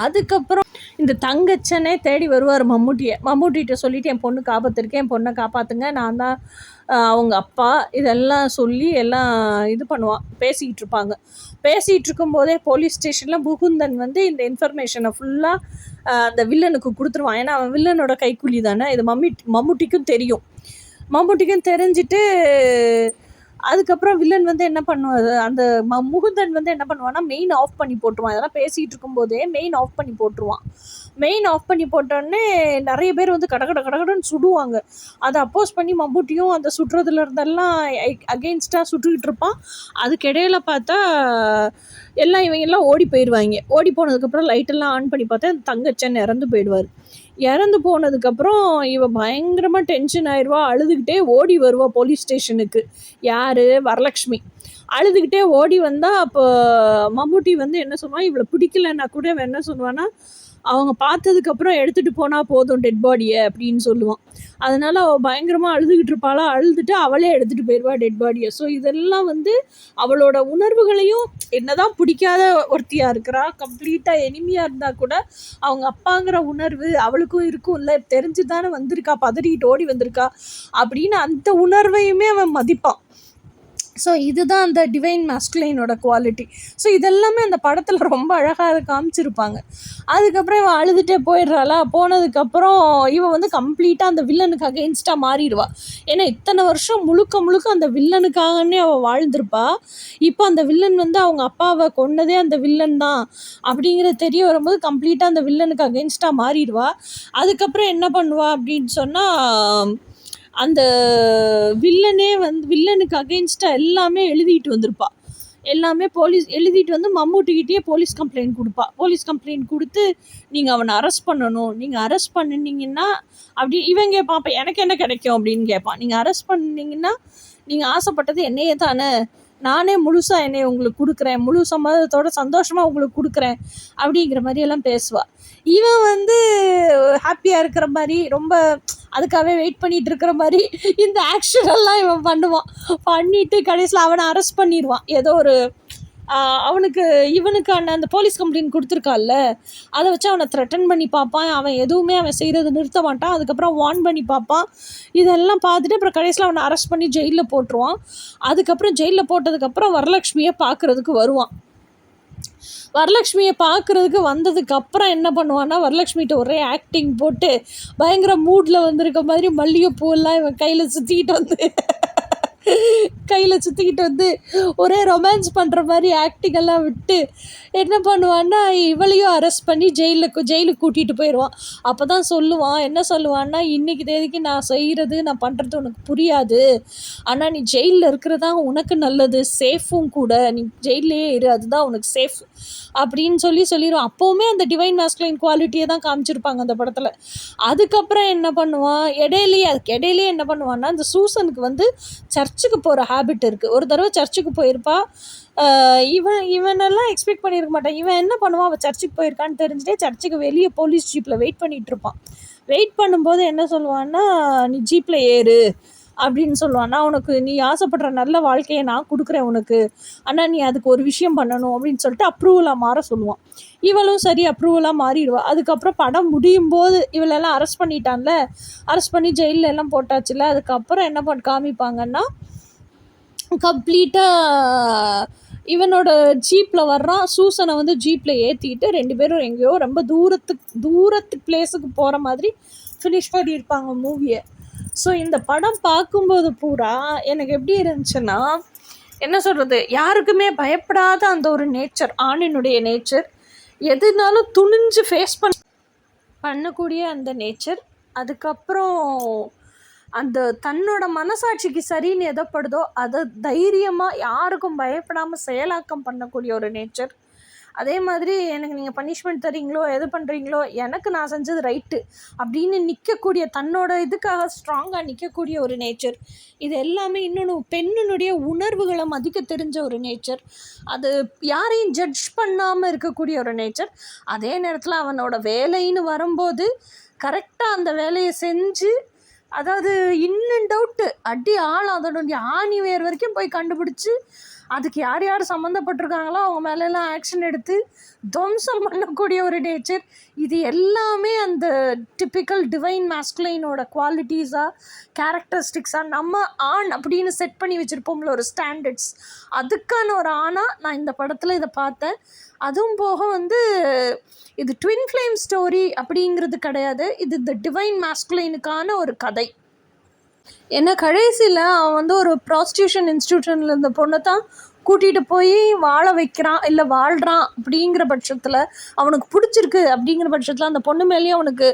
அதுக்கப்புறம் இந்த தங்கச்சனே தேடி வருவார் மம்மூட்டிகிட்ட சொல்லிவிட்டு, என் பொண்ணுக்கு ஆபத்து இருக்கேன், என் பொண்ணை காப்பாற்றுங்க, நான் தான் அவங்க அப்பா, இதெல்லாம் சொல்லி எல்லாம் இது பண்ணுவான். பேசிகிட்டு இருக்கும்போதே போலீஸ் ஸ்டேஷனில் முகுந்தன் வந்து இந்த இன்ஃபர்மேஷனை ஃபுல்லாக அந்த வில்லனுக்கு கொடுத்துருவான். ஏன்னா அவன் வில்லனோட கைக்கூலி தானே, இது மம்முட்டிக்கும் தெரிஞ்சுட்டு அதுக்கப்புறம் வில்லன் வந்து என்ன பண்ணுவாரு, அந்த முகுந்தன் வந்து என்ன பண்ணுவான்னா மெயின் ஆஃப் பண்ணி போட்டுருவான். இதெல்லாம் பேசிகிட்டு இருக்கும்போதே மெயின் ஆஃப் பண்ணி போட்டுருவான். மெயின் ஆஃப் பண்ணி போட்டோடனே நிறைய பேர் வந்து கடகடன்னு சுடுவாங்க. அதை அப்போஸ் பண்ணி மம்பூட்டியும் அந்த சுடுறதுல இருந்தெல்லாம் அகெயின்ஸ்டாக சுட்டுக்கிட்டு இருப்பான். அதுக்கிடையில பார்த்தா இவங்கெல்லாம் ஓடி போயிடுவாங்க. ஓடி போனதுக்கப்புறம் லைட்டெல்லாம் ஆன் பண்ணி பார்த்தா தங்கச்சன் இறந்து போயிடுவார். இறந்து போனதுக்கப்புறம் இவன் பயங்கரமாக டென்ஷன் ஆயிடுவா. அழுதுகிட்டே ஓடி வருவா போலீஸ் ஸ்டேஷனுக்கு. யார்? வரலக்ஷ்மி. அழுதுகிட்டே ஓடி வந்தால் அப்போ மம்முட்டி வந்து என்ன சொல்லுவான், இவளை பிடிக்கலன்னா கூட அவன் என்ன சொல்லுவான்னா, அவங்க பார்த்ததுக்கப்புறம் எடுத்துகிட்டு போனால் போதும் டெட் பாடியை அப்படின்னு சொல்லுவான். அதனால் அவள் பயங்கரமாக அழுதுகிட்டு இருப்பாளா, அழுதுட்டு அவளே எடுத்துகிட்டு போயிடுவா டெட் பாடியை. ஸோ இதெல்லாம் வந்து அவளோட உணர்வுகளையும், என்னதான் பிடிக்காத ஒருத்தியாக இருக்கிறா, கம்ப்ளீட்டாக எனிமியாக இருந்தால் கூட அவங்க அப்பாங்கிற உணர்வு அவளுக்கும் இருக்கும்ல, தெரிஞ்சு தானே வந்திருக்கா, பதறிக்கிட்டு ஓடி வந்திருக்கா அப்படின்னு அந்த உணர்வையுமே அவன் மதிப்பான். ஸோ இதுதான் அந்த டிவைன் மாஸ்குலைனோட குவாலிட்டி. ஸோ இதெல்லாமே அந்த படத்தில் ரொம்ப அழகாக அதை காமிச்சிருப்பாங்க. அதுக்கப்புறம் இவன் அழுதுகிட்டே போயிடுறாளா, போனதுக்கப்புறம் இவன் வந்து கம்ப்ளீட்டாக அந்த வில்லனுக்கு அகெயின்ஸ்டாக மாறிடுவா. ஏன்னா இத்தனை வருஷம் முழுக்க அந்த வில்லனுக்காகனே அவள் வாழ்ந்திருப்பா. இப்போ அந்த வில்லன் வந்து அவங்க அப்பாவை கொன்னதே அந்த வில்லன் தான் அப்படிங்கிறது தெரிய வரும்போது கம்ப்ளீட்டாக அந்த வில்லனுக்கு அகெயின்ஸ்டாக மாறிடுவா. அதுக்கப்புறம் என்ன பண்ணுவா அப்படின்னு சொன்னால், அந்த வில்லனுக்கு அகெயின்ஸ்டாக எல்லாமே எழுதிட்டு வந்திருப்பா. எல்லாமே எழுதிட்டு வந்து மம்மூட்டிக்கிட்டே போலீஸ் கம்ப்ளைண்ட் கொடுப்பா. போலீஸ் கம்ப்ளைண்ட் கொடுத்து நீங்கள் அவனை அரெஸ்ட் பண்ணணும், நீங்கள் அரெஸ்ட் பண்ணினீங்கன்னா அப்படி இவன் கேட்பான், அப்போ எனக்கு என்ன கிடைக்கும் அப்படின்னு கேட்பான். நீங்கள் அரெஸ்ட் பண்ணினீங்கன்னா நீங்கள் ஆசைப்பட்டது என்னையே தானே, நானே முழுசாக என்னையை உங்களுக்கு கொடுக்குறேன், முழு சம்மதத்தோட சந்தோஷமாக உங்களுக்கு கொடுக்குறேன் அப்படிங்கிற மாதிரியெல்லாம் பேசுவாள். இவன் வந்து ஹாப்பியாக இருக்கிற மாதிரி, ரொம்ப அதுக்காகவே வெயிட் பண்ணிகிட்டு இருக்கிற மாதிரி இந்த ஆக்ஷனெல்லாம் இவன் பண்ணுவான். பண்ணிவிட்டு கடைசியில் அவனை அரெஸ்ட் பண்ணிடுவான். ஏதோ ஒரு இவனுக்கான அந்த போலீஸ் கம்ப்ளைண்ட் கொடுத்துருக்கான்ல, அதை வச்சு அவனை த்ரெட்டன் பண்ணி பார்ப்பான். அவன் எதுவுமே அவன் செய்கிறத நிறுத்த மாட்டான். அதுக்கப்புறம் வார்ன் பண்ணி பார்ப்பான். இதெல்லாம் பார்த்துட்டு அப்புறம் கடைசியில் அவனை அரெஸ்ட் பண்ணி ஜெயிலில் போட்டுருவான். அதுக்கப்புறம் ஜெயிலில் போட்டதுக்கப்புறம் வரலக்ஷ்மியை பார்க்குறதுக்கு வருவான். வரலக்ஷ்மியை பார்க்குறதுக்கு வந்ததுக்கப்புறம் என்ன பண்ணுவான்னா, வரலக்ஷ்மிகிட்ட ஒரே ஆக்டிங் போட்டு பயங்கர மூடில் வந்திருக்க மாதிரி மல்லிகைப்பூவெல்லாம் இவன் கையில் சுற்றிக்கிட்டு வந்து ஒரே ரொமான்ஸ் பண்ணுற மாதிரி ஆக்டிங்கெல்லாம் விட்டு என்ன பண்ணுவான்னா, இவளையும் அரெஸ்ட் பண்ணி ஜெயிலுக்கு கூட்டிகிட்டு போயிடுவான். அப்போ தான் சொல்லுவான், என்ன சொல்லுவான்னா, இன்றைக்கி தேதிக்கு நான் செய்கிறது நான் பண்ணுறது உனக்கு புரியாது, ஆனால் நீ ஜெயிலில் இருக்கிறதா உனக்கு நல்லது, சேஃபும் கூட, நீ ஜெயிலே இரு, அதுதான் உனக்கு சேஃப் அப்படின்னு சொல்லிடுவான். அப்போவுமே அந்த டிவைன் மாஸ்குலைன் குவாலிட்டியை தான் காமிச்சிருப்பாங்க அந்த படத்தில். அதுக்கப்புறம் என்ன பண்ணுவான், இடையிலேயே என்ன பண்ணுவான்னா, இந்த சூசனுக்கு வந்து சர்ச்சுக்கு போகிற ஹேபிட் இருக்குது. ஒரு தடவை சர்ச்சுக்கு போயிருப்பா. இவனெல்லாம் எக்ஸ்பெக்ட் பண்ணியிருக்க மாட்டான். இவன் என்ன பண்ணுவான், அவள் சர்ச்சுக்கு போயிருக்கான்னு தெரிஞ்சுட்டே சர்ச்சுக்கு வெளியே போலீஸ் ஜீப்பில் வெயிட் பண்ணிகிட்டு இருப்பான். வெயிட் பண்ணும்போது என்ன சொல்லுவான்னா, நீ ஜீப்பில் ஏறு அப்படின்னு சொல்லுவான். நான் உனக்கு நீ ஆசைப்படுற நல்ல வாழ்க்கையை நான் கொடுக்குறேன் உனக்கு, ஆனால் நீ அதுக்கு ஒரு விஷயம் பண்ணணும் அப்படின்னு சொல்லிட்டு அப்ரூவலாக மாற சொல்லுவான். இவளும் சரி அப்ரூவலாக மாறிடுவா. அதுக்கப்புறம் படம் முடியும் போது இவளெல்லாம் அரெஸ்ட் பண்ணிட்டான்ல, அரெஸ்ட் பண்ணி ஜெயிலில் எல்லாம் போட்டாச்சுல, அதுக்கப்புறம் என்ன காமிப்பாங்கன்னா, கம்ப்ளீட்டாக இவனோட ஜீப்பில் வர்றான். சூசனை வந்து ஜீப்பில் ஏற்றிட்டு 2 பேரும் எங்கேயோ ரொம்ப தூரத்து பிளேஸுக்கு போகிற மாதிரி ஃபினிஷ் பண்ணியிருப்பாங்க மூவியை. ஸோ இந்த படம் பார்க்கும்போது பூரா எனக்கு எப்படி இருந்துச்சுன்னா, என்ன சொல்கிறது, யாருக்குமே பயப்படாத அந்த ஒரு நேச்சர், ஆணினுடைய நேச்சர், எதுனாலும் துணிஞ்சு ஃபேஸ் பண்ணக்கூடிய அந்த நேச்சர். அதுக்கப்புறம் அந்த தன்னோட மனசாட்சிக்கு சரின்னு எதப்படுதோ அதை தைரியமாக யாருக்கும் பயப்படாமல் செயலாக்கம் பண்ணக்கூடிய ஒரு நேச்சர். அதே மாதிரி எனக்கு நீங்கள் பனிஷ்மெண்ட் தரீங்களோ எது பண்ணுறீங்களோ எனக்கு நான் செஞ்சது ரைட்டு அப்படின்னு நிற்கக்கூடிய, தன்னோட இதுக்காக ஸ்ட்ராங்காக நிற்கக்கூடிய ஒரு நேச்சர். இது எல்லாமே இன்னொன்று பெண்ணினுடைய உணர்வுகளை மதிக்க தெரிஞ்ச ஒரு நேச்சர். அது யாரையும் ஜட்ஜ் பண்ணாமல் இருக்கக்கூடிய ஒரு நேச்சர். அதே நேரத்தில் அவனோட வேலைன்னு வரும்போது கரெக்டாக அந்த வேலையை செஞ்சு, அதாவது இன் அண்ட் அவுட்டு அதோடைய ஆணி வேர் வரைக்கும் போய் கண்டுபிடிச்சி அதுக்கு யார் யார் சம்மந்தப்பட்டிருக்காங்களோ அவங்க மேலெல்லாம் ஆக்ஷன் எடுத்து துவம்சம் பண்ணக்கூடிய ஒரு நேச்சர். இது எல்லாமே அந்த டிப்பிக்கல் டிவைன் மாஸ்குலைனோட குவாலிட்டிஸாக, கேரக்டரிஸ்டிக்ஸாக, நம்ம ஆண் அப்படின்னு செட் பண்ணி வச்சுருப்போம்ல ஒரு ஸ்டாண்டர்ட்ஸ், அதுக்கான ஒரு ஆணாக நான் இந்த படத்தில் இதை பார்த்தேன். அதுவும் போக வந்து இது ட்வின் ஃப்ளேம் ஸ்டோரி அப்படிங்கிறது கிடையாது, இது இந்த டிவைன் மாஸ்குலைனுக்கான ஒரு கதை. ஏன்னா கடைசியில் அவன் வந்து ஒரு ப்ராஸ்டியூஷன் இன்ஸ்டியூஷனில் இருந்த பொண்ணை தான் கூட்டிகிட்டு போய் வாழ வைக்கிறான், இல்லை வாழ்கிறான். அப்படிங்கிற பட்சத்தில் அவனுக்கு பிடிச்சிருக்கு. அப்படிங்கிற பட்சத்தில் அந்த பொண்ணு மேலேயும் அவனுக்கு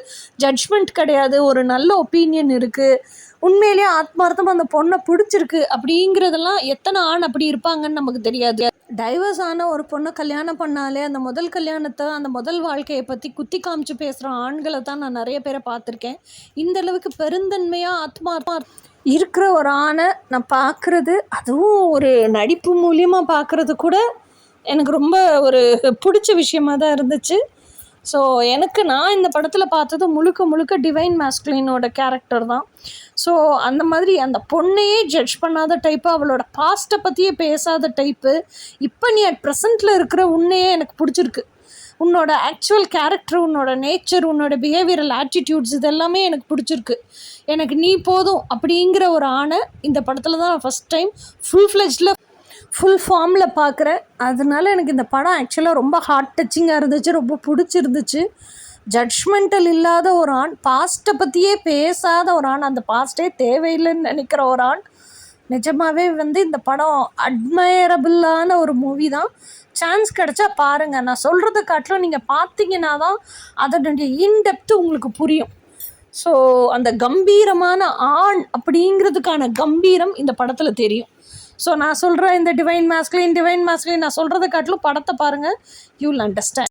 ஜட்ஜ்மெண்ட் கிடையாது, ஒரு நல்ல ஒப்பீனியன் இருக்குது. உண்மையிலேயே ஆத்மார்த்தமாக அந்த பொண்ணை பிடிச்சிருக்கு. அப்படிங்கிறதெல்லாம் எத்தனை ஆண் அப்படி இருப்பாங்கன்னு நமக்கு தெரியாது. டைவர்ஸ் ஆன ஒரு பொண்ணை கல்யாணம் பண்ணாலே அந்த முதல் கல்யாணத்தை, அந்த முதல் வாழ்க்கையை பற்றி குத்தி காமிச்சு பேசுகிற ஆண்களை தான் நான் நிறைய பேரை பார்த்துருக்கேன். இந்த அளவுக்கு பெருந்தன்மையாக ஆத்மார்த்தமாக இருக்கிற ஒரு ஆணை நான் பார்க்குறது, அதுவும் ஒரு நடிப்பு மூலியமாக பார்க்குறது கூட எனக்கு ரொம்ப ஒரு பிடிச்ச விஷயமாக தான் இருந்துச்சு. ஸோ நான் இந்த படத்தில் பார்த்தது முழுக்க முழுக்க டிவைன் மாஸ்குலினோட கேரக்டர் தான். ஸோ அந்த மாதிரி அந்த பொண்ணையே ஜட்ஜ் பண்ணாத டைப்பு, அவளோட பாஸ்ட்டை பற்றியே பேசாத டைப்பு. இப்போ நீ அட் ப்ரெசண்ட்டில் இருக்கிற உன்னையே எனக்கு பிடிச்சிருக்கு. உன்னோட ஆக்சுவல் கேரக்டர், உன்னோட நேச்சர், உன்னோட பிஹேவியரல் ஆட்டிடியூட்ஸ், இதெல்லாமே எனக்கு பிடிச்சிருக்கு. எனக்கு நீ போதும் அப்படிங்கிற ஒரு ஆணை இந்த படத்தில் தான் நான் ஃபஸ்ட் டைம் ஃபுல் ஃபார்மில் பார்க்குறேன். அதனால எனக்கு இந்த படம் ஆக்சுவலாக ரொம்ப ஹார்ட் டச்சிங்காக இருந்துச்சு, ரொம்ப பிடிச்சிருந்துச்சு. ஜட்ஜ்மெண்டல் இல்லாத ஒரு ஆண், பாஸ்ட்டை பற்றியே பேசாத ஒரு ஆண், அந்த பாஸ்ட்டே தேவையில்லைன்னு நினைக்கிற ஒரு ஆண். நிஜமாகவே வந்து இந்த படம் அட்மையரபிளான ஒரு மூவி தான். சான்ஸ் கிடச்சா பாருங்கள். நான் சொல்கிறத காட்டிலும் நீங்கள் பார்த்தீங்கன்னா தான் அதனுடைய இன்டெப்த்து உங்களுக்கு புரியும். ஸோ அந்த கம்பீரமான ஆண் அப்படிங்கிறதுக்கான கம்பீரம் இந்த படத்தில் தெரியும். ஸோ நான் சொல்கிறேன், இந்த டிவைன் மாஸ்குலின் நான் சொல்கிறத காட்டிலும் படத்தை பாருங்கள், யூ வில் அண்டர்ஸ்டாண்ட்.